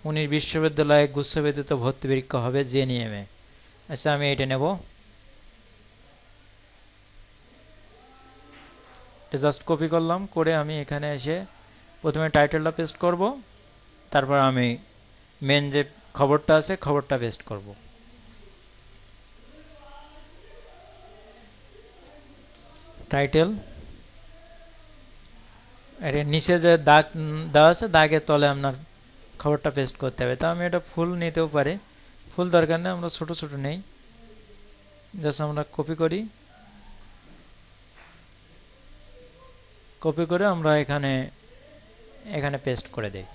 19 বিশ্ববিদ্যালয়ে গুচ্ছ ব্যতীত ভর্তি পরীক্ষা হবে জেএনইএম-এ। আচ্ছা, আমি এটা নেব। এটা জাস্ট কপি করলাম, করে আমি এখানে এসে প্রথমে টাইটেলটা পেস্ট করব, তারপর আমি মেন যে খবরটা আছে খবরটা পেস্ট করব। টাইটেল, এর নিচে যে দাগ দেওয়া আছে দাগের তলে আপনার খবরটা পেস্ট করতে হবে। তো আমি এটা ফুল নিতেও পারি, ফুল দরকার নেই, আমরা ছোট ছোট নেই। জাস্ট আমরা কপি করি, কপি করে আমরা এখানে এখানে পেস্ট করে দেই।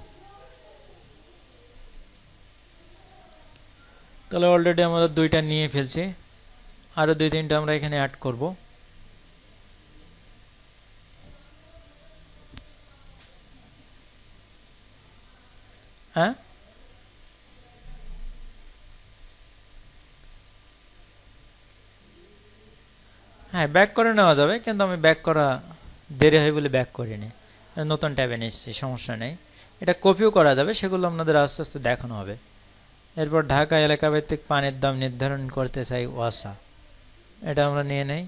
তাহলে অলরেডি আমরা দুইটা নিয়ে ফেলছি, আরো দুই তিনটা আমরা এখানে অ্যাড করব। হ্যাঁ, হ্যাঁ ব্যাক করে নেওয়া যাবে, কিন্তু আমি ব্যাক করা দেরি হয় বলে ব্যাক করিনি, নতুন ট্যাবে নিচ্ছি, সমস্যা নেই। এটা কপিও করা যাবে, সেগুলো আপনাদের আস্তে আস্তে দেখানো হবে। এরপর ঢাকা এলাকা ভিত্তিক পানির দাম নির্ধারণ করতে চাই ওয়াসা, এটা আমরা নিয়ে নেই।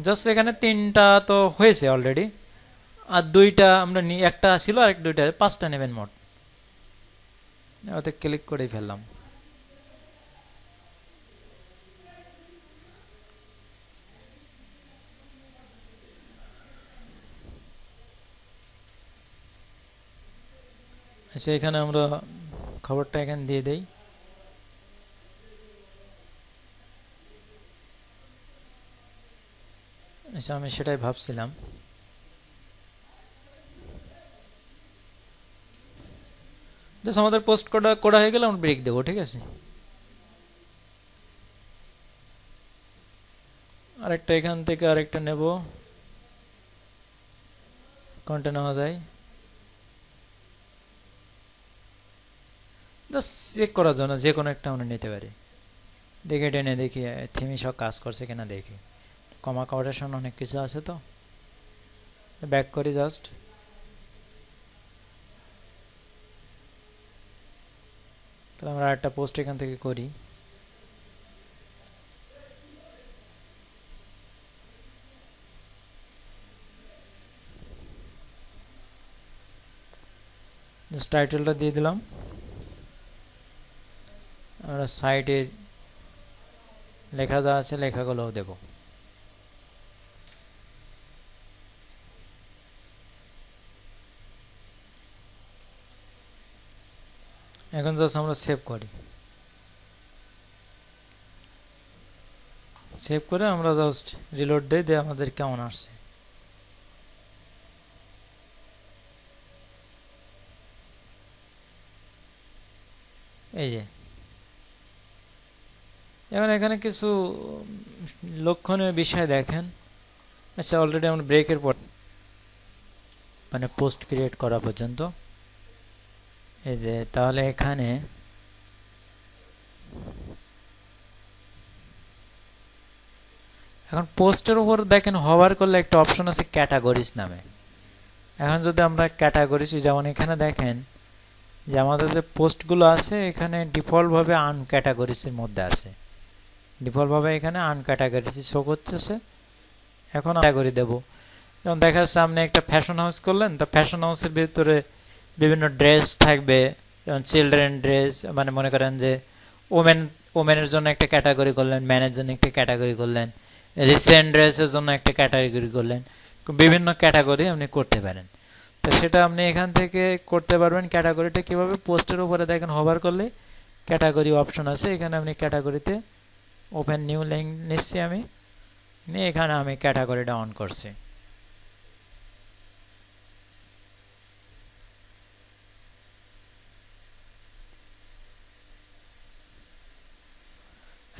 জাস্ট এখানে তিনটা তো হয়েছে অলরেডি, আর দুইটা আমরা একটা ছিল আর দুইটা, পাঁচটা নেবেন মোট। ওতে ক্লিক করেই ফেললাম। আচ্ছা, এখানে আমরা খবরটা এখানে দিয়ে দেই। আচ্ছা, আমি সেটাই ভাবছিলাম। জাস্ট আমাদের পোস্ট করা হয়ে গেলে আমরা ব্রেক দেবো, ঠিক আছে। আরেকটা এখান থেকে আরেকটা নেব, কোনটা নেওয়া যায় জাস্ট চেক করার জন্য যে কোনো একটা আমরা নিতে পারি। দেখে টেনে দেখি থিমি সব কাজ করছে কিনা দেখি। কমা কভারেশন অনেক কিছু আছে, তো ব্যাক করি জাস্ট। তাহলে আমরা একটা পোস্ট এখান থেকে করি। জাস্ট টাইটেলটা দিয়ে দিলাম। আমরা সাইটে লেখা যা আছে লেখাগুলোও দেব। এখন জাস্ট আমরা সেভ করি, সেভ করে আমরা জাস্ট রিলোড দিয়ে আমাদের কেমন আসছে। এই যে এখন এখানে কিছু লক্ষণীয় বিষয় দেখেন। আচ্ছা, অলরেডি আমরা ব্রেকের পর মানে পোস্ট ক্রিয়েট করা পর্যন্ত, এই যে তাহলে এখানে এখন পোস্টের উপর দেখেন হভার করলে একটা অপশন আছে ক্যাটাগরিজ নামে। এখন যদি আমরা ক্যাটাগরিজ, যেমন এখানে দেখেন যে আমাদের যে পোস্টগুলো আছে এখানে ডিফল্ট ভাবে আনক্যাটাগরিজ এর মধ্যে আছে, ডিফল্ট ভাবে এখানে আনক্যাটাগরিজ শো করতেছে। এখন ক্যাটাগরি দেব, যেমন দেখা যাচ্ছে আপনি একটা ফ্যাশন হাউস করলেন, তো ফ্যাশন হাউসের ভিতরে বিভিন্ন ড্রেস থাকবে, যেমন চিলড্রেন ড্রেস, মানে মনে করেন যে ওমেনের জন্য একটা ক্যাটাগরি করলেন, ম্যানের জন্য একটা ক্যাটাগরি করলেন, রিসেন্ট ড্রেসের জন্য একটা ক্যাটাগরি করলেন, বিভিন্ন ক্যাটাগরি আপনি করতে পারেন। তো সেটা আপনি এখান থেকে করতে পারবেন। ক্যাটাগরিটা কিভাবে, পোস্টের উপরে দেখেন হোভার করলে ক্যাটাগরি অপশন আছে, এখানে আপনি ক্যাটাগরিতে ওপেন নিউ লিঙ্ক নিচ্ছি, আমি নিয়ে এখানে আমি ক্যাটাগরিটা অন করছি।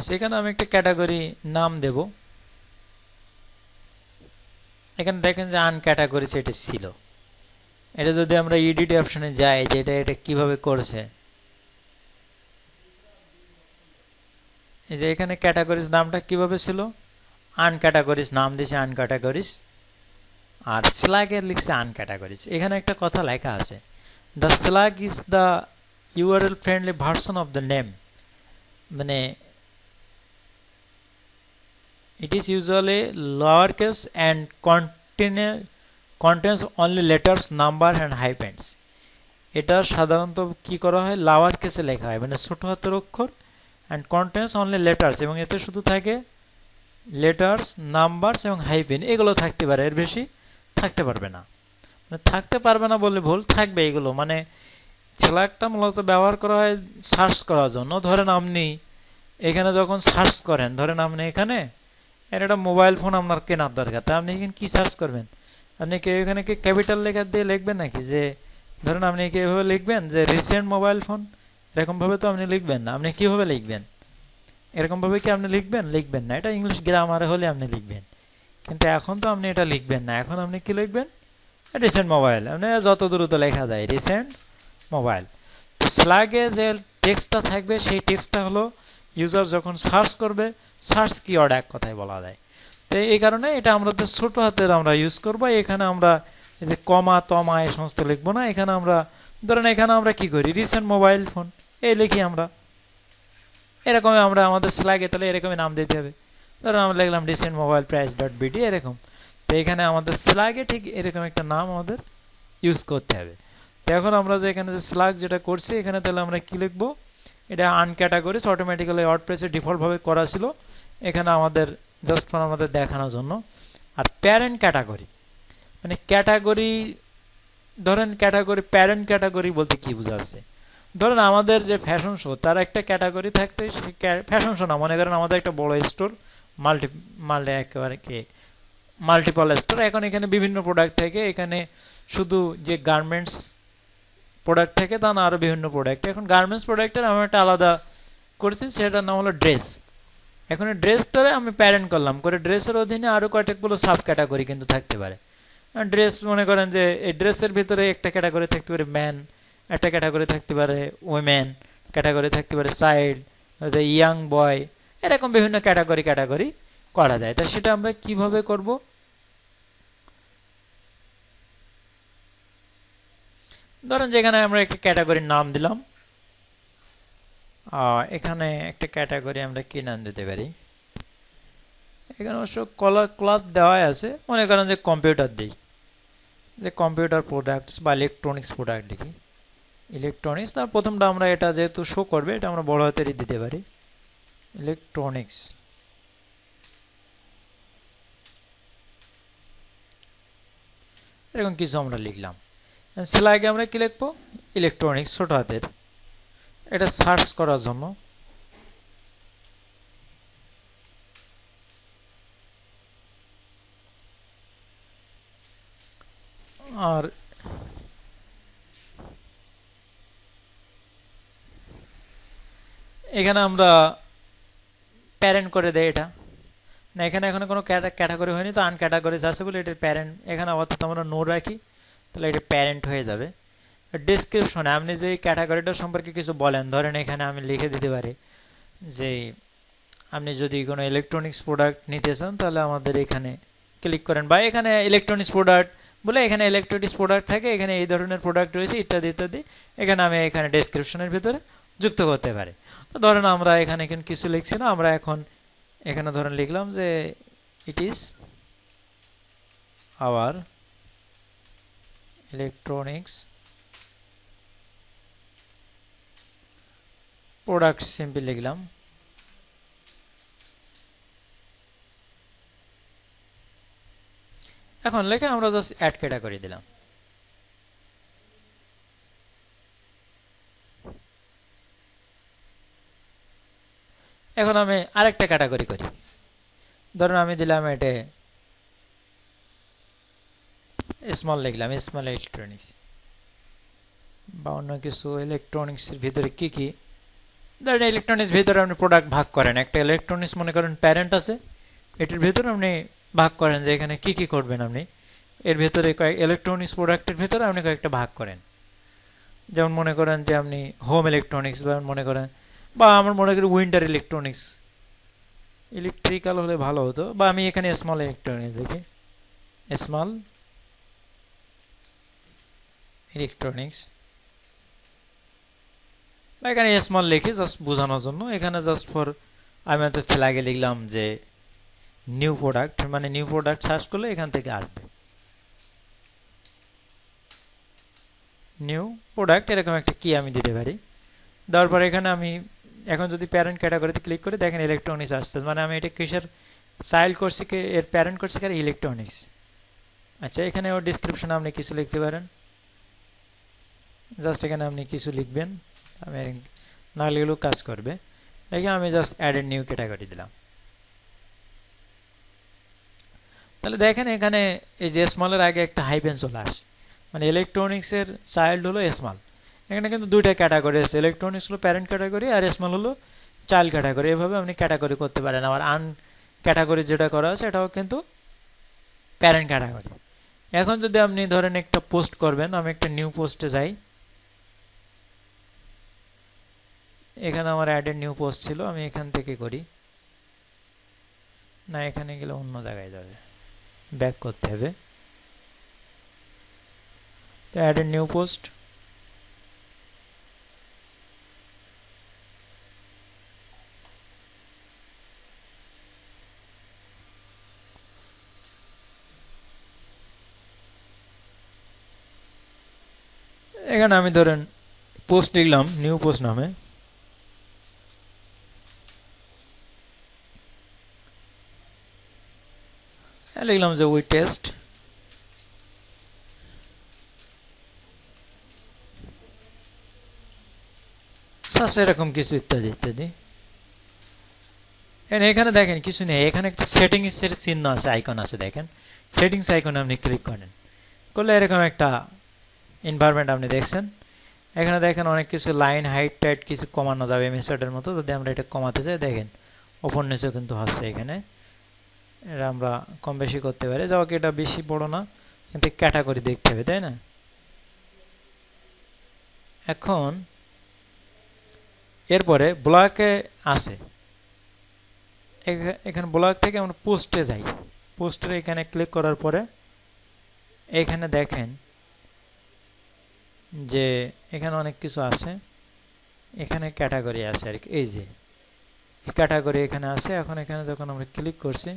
সেখানে আমি একটা ক্যাটাগরি নাম দেব। এখানে দেখেন যে আনক্যাটাগরি সেটা ছিল। এটা যদি আমরা এডিট অপশনে যাই যে এটা কিভাবে করছে, এই যে এখানে ক্যাটাগরিজ নামটা কিভাবে ছিল, আনক্যাটাগরিজ নাম দিয়েছে আনক্যাটাগরিজ, আর স্ল্যাগের লিখছে আনক্যাটাগরিজ। এখানে একটা কথা লেখা আছে, the slug is the URL friendly version of the name, মানে it is usually lowercase and contains only letters, number and hyphens. এটা সাধারণত কি করা হয়, লোয়ার কেসে লেখা হয়, মানে ছোট হাতের অক্ষর, and contains only letters, এবং এতে শুধু থাকে লেটার্স, নাম্বারস এবং হাইফেন, এগুলো থাকতে পারে, এর বেশি থাকতে পারবে না। মানে থাকতে পারবে না বললে ভুল, থাকবে এগুলো। মানে স্ল্যাগটা মূলত ব্যবহার করা হয় সার্চ করার জন্য। ধরেন আপনি এখানে যখন সার্চ করেন, ধরেন আপনি এখানে একটা মোবাইল ফোন আপনার কেনার দরকার, তা আপনি এখানে কি সার্চ করবেন? আপনি কি এখানে কি ক্যাপিটাল লেখা দিয়ে লিখবেন নাকি? যে ধরেন আপনি কি এভাবে লিখবেন যে রিসেন্ট মোবাইল ফোন, এরকমভাবে তো আপনি লিখবেন না। আপনি কীভাবে লিখবেন? এরকমভাবে কি আপনি লিখবেন না। এটা ইংলিশ গ্রামারে হলে আপনি লিখবেন, কিন্তু এখন তো আপনি এটা লিখবেন না। এখন আপনি কি লিখবেন? রিসেন্ট মোবাইল, আপনি যত দ্রুত লেখা যায় রিসেন্ট মোবাইল। তো স্ল্যাগে যে টেক্সটটা থাকবে সেই টেক্সটটা হলো ইউজার যখন সার্চ করবে, সার্চ কিওয়ার্ড এক কথায় বলা যায়। তো এই কারণে এটা আমরা ছোট হাতের আমরা ইউজ করবো। এখানে আমরা এই যে কমা তমা এই সমস্ত লিখবো না। এখানে আমরা ধরেন এখানে আমরা কি করি, রিসেন্ট মোবাইল ফোন এই লিখি আমরা। এরকমই আমরা আমাদের স্ল্যাগে তাহলে এরকমই নাম দিতে হবে। ধরুন আমরা লিখলাম recent mobile price dot BD এরকম। তো এখানে আমাদের স্ল্যাগে ঠিক এরকম একটা নাম আমাদের ইউজ করতে হবে। তো এখন আমরা যে এখানে যে স্ল্যাগ যেটা করছি, এখানে তাহলে আমরা কি লিখবো, এটা আনক্যাটাগরিজ অটোমেটিক্যালি ওয়ার্ডপ্রেসে ডিফল্টভাবে করা ছিল, এখানে আমাদের জাস্ট আমাদের দেখানোর জন্য। আর প্যারেন্ট ক্যাটাগরি, মানে ক্যাটাগরি, ধরেন ক্যাটাগরি, প্যারেন্ট ক্যাটাগরি বলতে কি বোঝাচ্ছে? ধরেন আমাদের যে ফ্যাশন শো, তার একটা ক্যাটাগরি থাকতে, ফ্যাশন শো না, মনে করেন আমাদের একটা বড় স্টোর, একেবারে কি মাল্টিপল স্টোর। এখন এখানে বিভিন্ন প্রোডাক্ট থাকে, এখানে শুধু যে গার্মেন্টস প্রোডাক্ট থেকে তা না, আরও বিভিন্ন প্রোডাক্ট। এখন গার্মেন্টস প্রোডাক্টের আমি একটা আলাদা করছি, সেটার নাম হলো ড্রেস। এখন ড্রেসটারে আমি প্যারেন্ট করলাম করে, ড্রেসের অধীনে আরও কয়েকগুলো সাব ক্যাটাগরি কিন্তু থাকতে পারে। ড্রেস মনে করেন যে এই ড্রেসের ভিতরে একটা ক্যাটাগরি থাকতে পারে ম্যান, একটা ক্যাটাগরি থাকতে পারে উইমেন, ক্যাটাগরি থাকতে পারে চাইল্ড, ইয়াং বয়, এরকম বিভিন্ন ক্যাটাগরি করা যায়। তা সেটা আমরা কিভাবে করব? ধরেন যেখানে আমরা একটা ক্যাটাগরির নাম দিলাম, এখানে একটা ক্যাটাগরি আমরা কি নাম দিতে পারি? এখানে অবশ্য ক্লথ দেওয়াই আছে, মনে করেন যে কম্পিউটার দিই, যে কম্পিউটার প্রোডাক্টস বা ইলেকট্রনিক্স প্রোডাক্ট লিখি, ইলেকট্রনিক্স। তার প্রথমটা আমরা এটা যেহেতু শো করবে, এটা আমরা বড় হাতেরই দিতে পারি, ইলেকট্রনিক্স। এরকম কিছু আমরা লিখলাম। স্ল্যাগে আমরা কি লিখবো? ইলেকট্রনিক্স ছোট হাতের, এটা সার্চ করার জন্য। আর এখানে আমরা প্যারেন্ট করে দেয় এটা না, এখানে এখন কোনো ক্যাটাগরি হয়নি, তো আনক্যাটাগরিজ আছে বলে এটার প্যারেন্ট এখানে আপাতত আমরা নো রাখি, তাহলে এটা প্যারেন্ট হয়ে যাবে। ডেসক্রিপশনে আপনি যে ক্যাটাগরিটা সম্পর্কে কিছু বলেন, ধরেন এখানে আমি লিখে দিতে পারি যে আপনি যদি কোনো ইলেকট্রনিক্স প্রোডাক্ট নিতে চান তাহলে আমাদের এখানে ক্লিক করেন, বা এখানে ইলেকট্রনিক্স প্রোডাক্ট বলে এখানে ইলেকট্রনিক্স প্রোডাক্ট থাকে, এখানে এই ধরনের প্রোডাক্ট রয়েছে ইত্যাদি ইত্যাদি, এখানে আমি এখানে ডেসক্রিপশনের ভিতরে যুক্ত করতে পারি। তো ধরেন আমরা এখানে কিছু লিখছি না, আমরা এখন এখানে ধরেন লিখলাম যে it is our electronics product, simple লিখলাম। এখন লেখে আমরা জাস্ট অ্যাড ক্যাটাগরি দিলাম। এখন আমি আরেকটা ক্যাটাগরি করি, ধরুন আমি দিলাম এটা স্মল, লিখলাম স্মল ইলেকট্রনিক্স, বা অন্য কিছু ইলেকট্রনিক্সের ভিতরে কি কি, ধরেন ইলেকট্রনিক্স ভিতরে আপনি প্রোডাক্ট ভাগ করেন, একটা ইলেকট্রনিক্স মনে করেন প্যারেন্ট আছে, এটির ভিতরে আপনি ভাগ করেন যে এখানে কি কি করবেন আপনি, এর ভিতরে ইলেকট্রনিক্স প্রোডাক্টের ভিতরে আপনি কয়েকটা ভাগ করেন। যেমন মনে করেন যে আপনি হোম ইলেকট্রনিক্স, বা মনে করেন, বা আমার মনে করি উইন্টার ইলেকট্রনিক্স ইলেকট্রিক্যাল হলে ভালো হতো, বা আমি এখানে স্মল ইলেকট্রনিক্স দেখি, স্মল ইলেকট্রনিক্স, এখানে স্মল লিখি জাস্ট বোঝানোর জন্য। এখানে জাস্ট ফর আমি হচ্ছে আগে লিখলাম যে নিউ প্রোডাক্ট, মানে নিউ প্রোডাক্ট সার্চ করলে এখান থেকে আসবে নিউ প্রোডাক্ট, এরকম একটা কি আমি দিতে পারি। দেওয়ার পরে এখানে আমি এখন যদি প্যারেন্ট ক্যাটাগরিতে ক্লিক করি দেখেন ইলেকট্রনিক্স আসছে, মানে আমি এটা কিসের চাইল্ড করছি, এর প্যারেন্ট করছি কার ইলেকট্রনিক্স। আচ্ছা, এখানে ওর ডিসক্রিপশনে আপনি কিছু লিখতে পারেন, জাস্ট এখানে আপনি কিছু লিখবেন, আমি না লিখলেও কাজ করবে। দেখি আমি জাস্ট অ্যাডেড নিউ ক্যাটাগরি দিলাম, তাহলে দেখেন এখানে এই যে স্মলের আগে একটা হাইফেন চলে আসে, মানে ইলেকট্রনিক্সের চাইল্ড হলো স্মল। এখানে কিন্তু দুইটা ক্যাটাগরি আছে, ইলেকট্রনিক্স হলো প্যারেন্ট ক্যাটাগরি আর স্মল হলো চাইল্ড ক্যাটাগরি। এভাবে আপনি ক্যাটাগরি করতে পারেন। আবার আন ক্যাটাগরি যেটা করা আছে এটাও কিন্তু প্যারেন্ট ক্যাটাগরি। এখন যদি আপনি ধরেন একটা পোস্ট করবেন, আমি একটা নিউ পোস্টে যাই, এখানে আমার অ্যাডেড নিউ পোস্ট ছিল, আমি এখান থেকে করি না, এখানে গেলে অন্য জায়গায় যাবে, ব্যাক করতে হবে। তো অ্যাডেড নিউ পোস্ট, এখানে আমি ধরেন পোস্ট লিখলাম নিউ পোস্ট নামে, লিখলাম যে উই টেস্ট, এরকম কিছু ইত্যাদি ইত্যাদি। এখানে দেখেন কিছু নেই, এখানে একটা সেটিংস এর চিহ্ন আছে, আইকন আছে, দেখেন সেটিংস আইকনে আপনি ক্লিক করেন, করলে এরকম একটা এনভায়রনমেন্ট আপনি দেখছেন। এখানে দেখেন অনেক কিছু লাইন হাইট টাইট কিছু কমানো যাবে মেথডের মতো, যদি আমরা এটা কমাতে চাই দেখেন ওপর নিচে কিন্তু হচ্ছে, এখানে এটা আমরা কম বেশি করতে পারি। যাও কি এটা বেশি বড় না, কিন্তু ক্যাটাগরি দেখতে হবে, তাই না? এখন এরপরে ব্লকে আছে, এখানে ব্লক থেকে আমরা পোস্টে যাই, পোস্টের এখানে ক্লিক করার পরে এখানে দেখেন যে এখানে অনেক কিছু আছে, এখানে ক্যাটাগরি আছে আর কি, এই যে ক্যাটাগরি এখানে আছে। এখন এখানে যখন আমরা ক্লিক করছি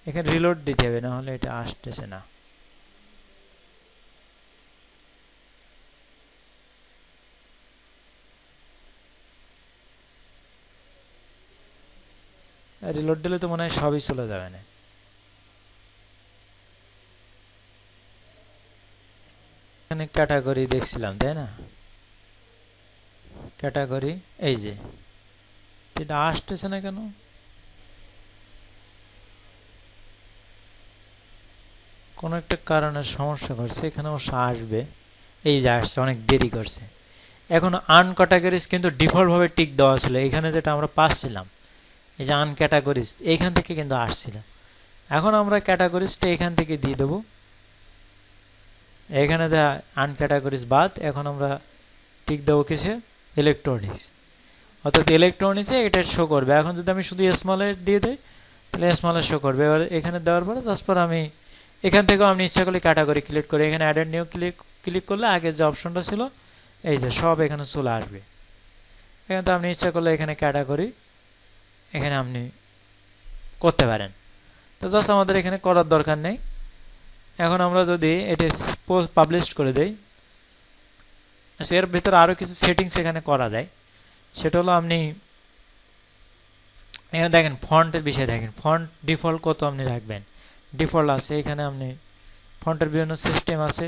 এখানে রিলোড দিতে হবে, না হলে এটা আসতেছে না। রিলোড দিলে তো মনে হয় সবই চলে যাবে না। এখানে ক্যাটাগরি দেখছিলাম, তাই না? ক্যাটাগরি এই যে, এটা আসতেছে না কেন? কোন একটা কারণে সমস্যা করছে, এখানে অবশ্য আসবে, এই যে আসছে, অনেক দেরি করছে। এখন আন ক্যাটাগরিজ কিন্তু ডিফল্ট ভাবে টিক দেওয়া ছিল, এখানে যেটা আমরা পাচ্ছিলাম এই যে আন ক্যাটাগরিজ, এইখান থেকে কিন্তু আসছিল। এখন আমরা ক্যাটাগরিজটা এখান থেকে দিয়ে দেবো, এখানে যা আন ক্যাটাগরিজ বাদ, এখন আমরা টিক দেবো কিসে, ইলেকট্রনিক্স, অর্থাৎ ইলেকট্রনিক্সে এটা শো করবে। এখন যদি আমি শুধু স্মলের দিয়ে দিই তাহলে স্মলের শো করবে। এবার এখানে দেওয়ার পরে জাস্ট পর আমি এখান থেকেও আমি ইচ্ছা করলে ক্যাটাগরি ক্লিক করি, এখানে অ্যাডেড নিউ ক্লিক করলে আগে যে অপশনটা ছিল এই যে সব এখানে চলে আসবে। এখানে তো আপনি ইচ্ছা করলে এখানে ক্যাটাগরি এখানে আপনি করতে পারেন। তো জাস্ট আমাদের এখানে করার দরকার নেই। এখন আমরা যদি এটা পাবলিশ করে দেই, এর ভিতরে আরো কিছু সেটিংস এখানে করা যায়। সেটা হলো আপনি এখানে দেখেন ফন্টের বিষয়ে, দেখেন ফন্ট ডিফল্ট কত আপনি রাখবেন, ডিফল্ট আছে। এখানে আপনি ফন্টের বিভিন্ন সিস্টেম আছে,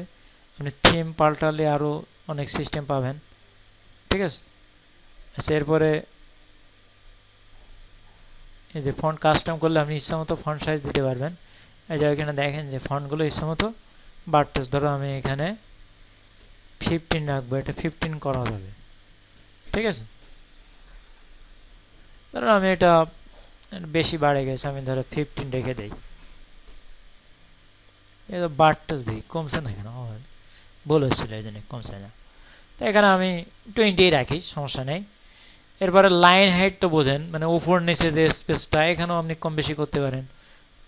আপনি থিম পাল্টালে আরো অনেক সিস্টেম পাবেন, ঠিক আছে? আচ্ছা, এরপরে এই যে ফন্ট কাস্টম করলে আপনি ইচ্ছামতো ফন্ট সাইজ দিতে পারবেন। এই যে এখানে দেখেন যে ফন্টগুলো ইচ্ছামতো বাড়তেছে, ধরো আমি এখানে 15 রাখবো, এটা 15 করা যাবে, ঠিক আছে? ধরো আমি এটা বেশি বাড়ে গেছে, আমি ধরো 15 রেখে দেই, এটা বাড়তেছে, দেখি কমছে না কেন, বলেছিল এই জন্য কমছে না। তো এখানে আমি 20 রাখি, সমস্যা নেই। এরপরে লাইন হাইট তো বোঝেন, মানে উপর নিচে যে স্পেসটা, এখানেও আপনি কম বেশি করতে পারেন।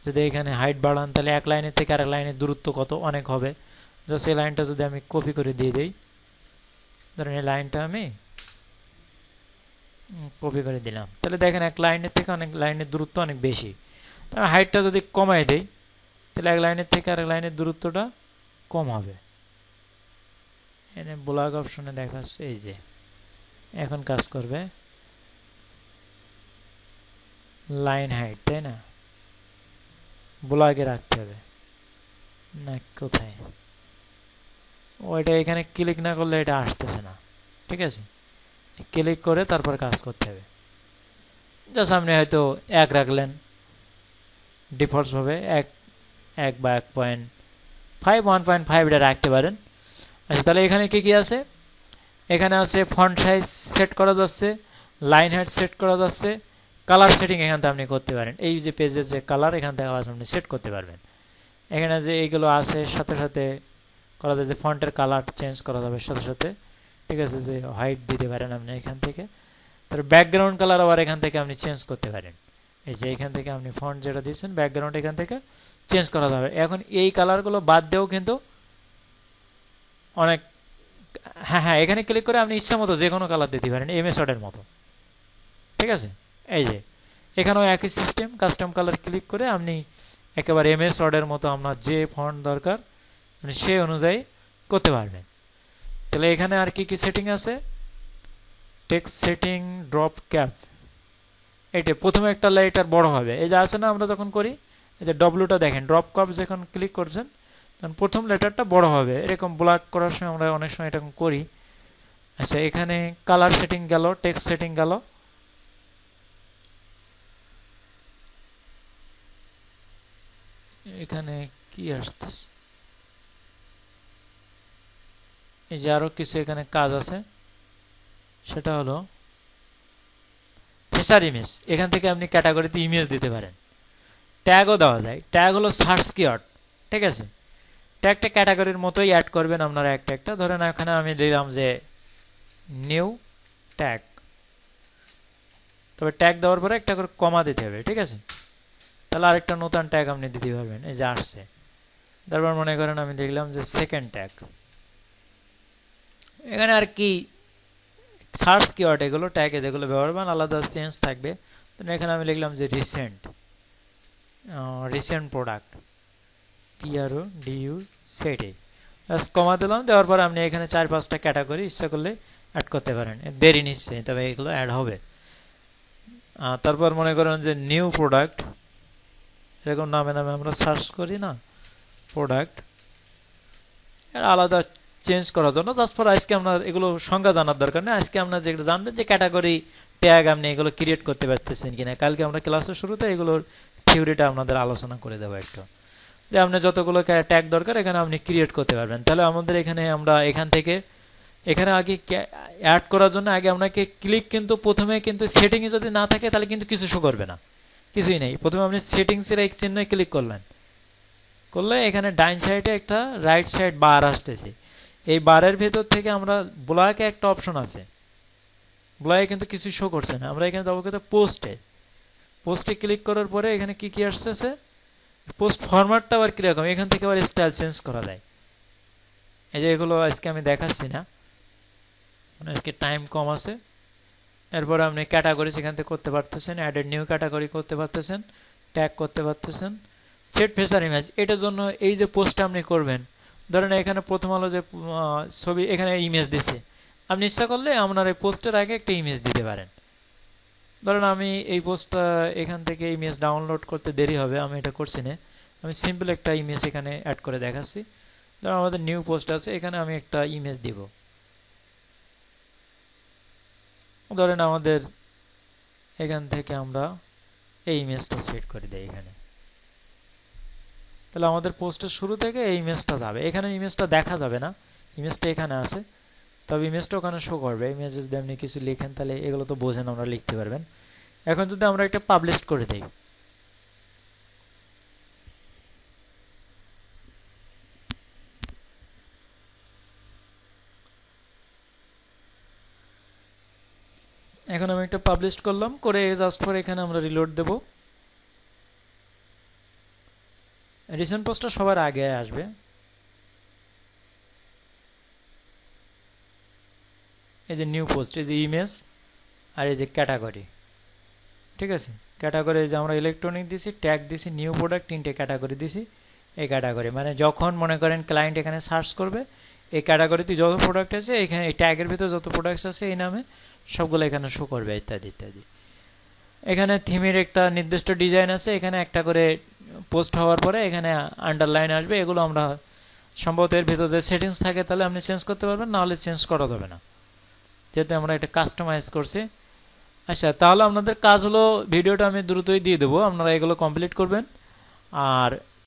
যদি এখানে হাইট বাড়ান তাহলে এক লাইনের থেকে আরেক লাইনের দূরত্ব কত অনেক হবে। জাস্ট এই লাইনটা যদি আমি কপি করে দিয়ে দিই, ধরেন এই লাইনটা আমি কপি করে দিলাম, তাহলে দেখেন এক লাইনের থেকে অনেক লাইনের দূরত্ব অনেক বেশি। তাহলে হাইটটা যদি কমাই দেই তাহলে এক লাইনের থেকে আরেক লাইনের দূরত্বটা কম হবে। এখানে ব্লক অপশনে দেখাচ্ছে, এই যে এখন কাজ করবে লাইন হাইট, তাই না? ব্লকে রাখতে হবে না, কোথায় ওইটা এখানে ক্লিক না করলে এটা আসতেছে না। ঠিক আছে, ক্লিক করে তারপর কাজ করতে হবে। জাস্ট আপনি হয়তো 1 রাখলেন, ডিফল্টস ভাবে 1 বা 1.5 1.5 এটা রাখতে পারেন। আচ্ছা, তাহলে এখানে কি কি আছে? এখানে আছে ফন্ট সাইজ সেট করা যাচ্ছে, লাইন হাইট সেট করা যাচ্ছে, কালার সেটিং এখান থেকে আপনি করতে পারেন। এই যে পেজের যে কালার এখান থেকে আবার আপনি সেট করতে পারবেন। এখানে যে এইগুলো আছে সাথে সাথে করা যায়, যে ফন্টের কালার চেঞ্জ করা যাবে সাথে সাথে। ঠিক আছে, যে হোয়াইট দিতে পারেন আপনি এখান থেকে। তার ব্যাকগ্রাউন্ড কালার আবার এখান থেকে আপনি চেঞ্জ করতে পারেন। এই যে এখান থেকে আপনি ফন্ট যেটা দিচ্ছেন ব্যাকগ্রাউন্ড এখান থেকে চেঞ্জ করা যাবে। এখন এই কালারগুলো বাদ দিয়েও কিন্তু অনেক, হ্যাঁ, এখানে ক্লিক করে আপনি ইচ্ছা মতো যে কোনো কালার দিতে পারেন, এমএস ওয়ার্ডের মতো। ঠিক আছে, এই যে এখানেও একই সিস্টেম, কাস্টম কালার ক্লিক করে আপনি একেবারে এমএস ওয়ার্ডের মতো আপনার যে ফন্ট দরকার আপনি সেই অনুযায়ী করতে পারবেন। তাহলে এখানে আর কি কি সেটিং আছে? টেক্সট সেটিং, ড্রপ ক্যাপ, এইটা প্রথমে একটা লেটার বড় হবে। এই যে আছে না, আমরা যখন করি এই যে ডব্লিউটা দেখেন, ড্রপ ক্যাপ যখন ক্লিক করছেন তখন প্রথম লেটারটা বড় হবে। এরকম ব্লক করার সময় আমরা অনেক সময় এরকম করি। আচ্ছা, এখানে কালার সেটিং গেল, টেক্সট সেটিং গেল। এখানে কি আসতেছে? এই যে আরো কিছু এখানে কাজ আছে, সেটা হলো ফিচার ইমেজ। এখান থেকে আপনি ক্যাটাগরিতে ইমেজ দিতে পারেন, ট্যাগও দেওয়া যায়। ট্যাগ হলো সার্চ কিওয়ার্ড। ঠিক আছে, ট্যাগটা ক্যাটাগরির মতোই অ্যাড করবেন আপনারা একটা একটা। ধরেন এখানে আমি দিলাম যে নিউ ট্যাগ, তবে ট্যাগ দেওয়ার পরে একটা করে কমা দিতে হবে। ঠিক আছে, তাহলে আরেকটা নতুন ট্যাগ আপনি দিতে পারবেন। এই যে আসছে, তারপর মনে করেন আমি দেখলাম যে সেকেন্ড ট্যাগ। এখানে আর কি সার্চ কিওয়ার্ড, এগুলো ট্যাগে যেগুলো ব্যবহার করবেন আলাদা চেঞ্জ থাকবে। তো এখানে আমি লিখলাম যে রিসেন্ট প্রোডাক্ট, PRODU সেটে কমা দিলাম। দেওয়ার পর আপনি এখানে 4-5টা ক্যাটাগরি ইচ্ছা করলে অ্যাড করতে পারেন, দেরি নিশ্চয়ই, তবে এগুলো অ্যাড হবে। তারপর মনে করেন যে নিউ প্রোডাক্ট, এরকম নামে নামে আমরা সার্চ করি না, প্রোডাক্ট আলাদা চেঞ্জ করার জন্য। জাস্ট ফর আজকে আপনার এগুলো সংজ্ঞা জানার দরকার নেই। আজকে আপনার যেগুলো জানবেন যে ক্যাটাগরি ট্যাগ আপনি এগুলো ক্রিয়েট করতে পারতেছেন কিনা। কালকে আমরা ক্লাসের শুরুতে এগুলোর থিওরিটা আপনাদের আলোচনা করে দেবো একটু, যে আপনার যতগুলো ট্যাগ দরকার এখানে আপনি ক্রিয়েট করতে পারবেন। তাহলে আমাদের এখানে আমরা এখান থেকে এখানে আগে অ্যাড করার জন্য আগে আপনাকে ক্লিক, কিন্তু প্রথমে কিন্তু সেটিংয়ে যদি না থাকে তাহলে কিন্তু কিছু শো করবে না, কিছুই নেই। প্রথমে আপনি সেটিংসের এই চিহ্নে ক্লিক করলেন, করলে এখানে ডাইন সাইডে একটা রাইট সাইড বার আসতেছে। এই বারের ভেতর থেকে আমরা ব্লকে একটা অপশন আছে, ব্লকে কিন্তু কিছু শো করছে না। আমরা এখানে যাবো কিন্তু পোস্টে, পোস্টে ক্লিক করার পরে এখানে কি কি আসতেছে, পোস্ট ফরম্যাটটা আবার কিরকম, এখান থেকে আবার স্টাইল চেঞ্জ করা যায়। এই যে এগুলো আজকে আমি দেখাচ্ছি না, আজকে টাইম কম আছে। এরপরে আপনি ক্যাটাগরি সেখান থেকে করতে পারতেছেন, অ্যাডেড নিউ ক্যাটাগরি করতে পারতেছেন, ট্যাগ করতে পারতেছেন, সেট ফিচার ইমেজ। এটার জন্য এই যে পোস্টটা আপনি করবেন, ধরেন এখানে প্রথম আলো যে ছবি, এখানে ইমেজ দিছে, আপনি ইচ্ছা করলে আপনার এই পোস্টের আগে একটা ইমেজ দিতে পারেন। ধরেন আমি এই পোস্টটা এখান থেকে ইমেজ ডাউনলোড করতে দেরি হবে, আমি এটা করছি না, আমি সিম্পল একটা ইমেজ এখানে অ্যাড করে দেখাচ্ছি। ধরেন আমাদের নিউ পোস্ট আছে, এখানে আমি একটা ইমেজ দিব। ধরেন আমাদের এখান থেকে আমরা এই ইমেজটা সেট করে দিই এখানে, তাহলে আমাদের পোস্টের শুরু থেকে এই ইমেজটা যাবে। এখানে ইমেজটা দেখা যাবে না, ইমেজটা এখানে আছে, তবে ইমেজটা ওখানে শো করবে। ইমেজে যদি আপনি কিছু লিখেন তাহলে এগুলো তো বোঝেন, আমরা লিখতে পারবেন। এখন যদি আমরা একটা পাবলিশ করে দিই, এখন আমি একটা পাবলিশ করলাম, করে জাস্ট পরে এখানে আমরা রিলোড দেব। রিসেন্ট পোস্টটা সবার আগে আসবে। এই যে নিউ পোস্ট, এই যে ইমেজ, আর এই যে ক্যাটাগরি। ঠিক আছে, ক্যাটাগরি যে আমরা ইলেকট্রনিক দিছি, ট্যাগ দিছি, নিউ প্রোডাক্ট, 3টে ক্যাটাগরি দিছি। এই ক্যাটাগরি মানে যখন মনে করেন ক্লায়েন্ট এখানে সার্চ করবে, এই ক্যাটাগরিতে যত প্রোডাক্ট আছে এখানে, এই ট্যাগের ভিতরে যত প্রোডাক্টস আছে এই নামে সবগুলো এখানে শো করবে, ইত্যাদি ইত্যাদি। এখানে থিমের একটা নির্দিষ্ট ডিজাইন আছে, এখানে একটা করে পোস্ট হওয়ার পরে এখানে আন্ডারলাইন আসবে। এগুলো আমরা সম্ভবত এর ভিতরে যে সেটিংস থাকে তাহলে আপনি চেঞ্জ করতে পারবেন, নাহলে চেঞ্জ করা যাবে না, যেহেতু আমরা এটা কাস্টমাইজ করছি। আচ্ছা, তাহলে আপনাদের কাজ হলো, ভিডিওটা আমি দ্রুতই দিয়ে দেবো, আপনারা এগুলো কমপ্লিট করবেন। আর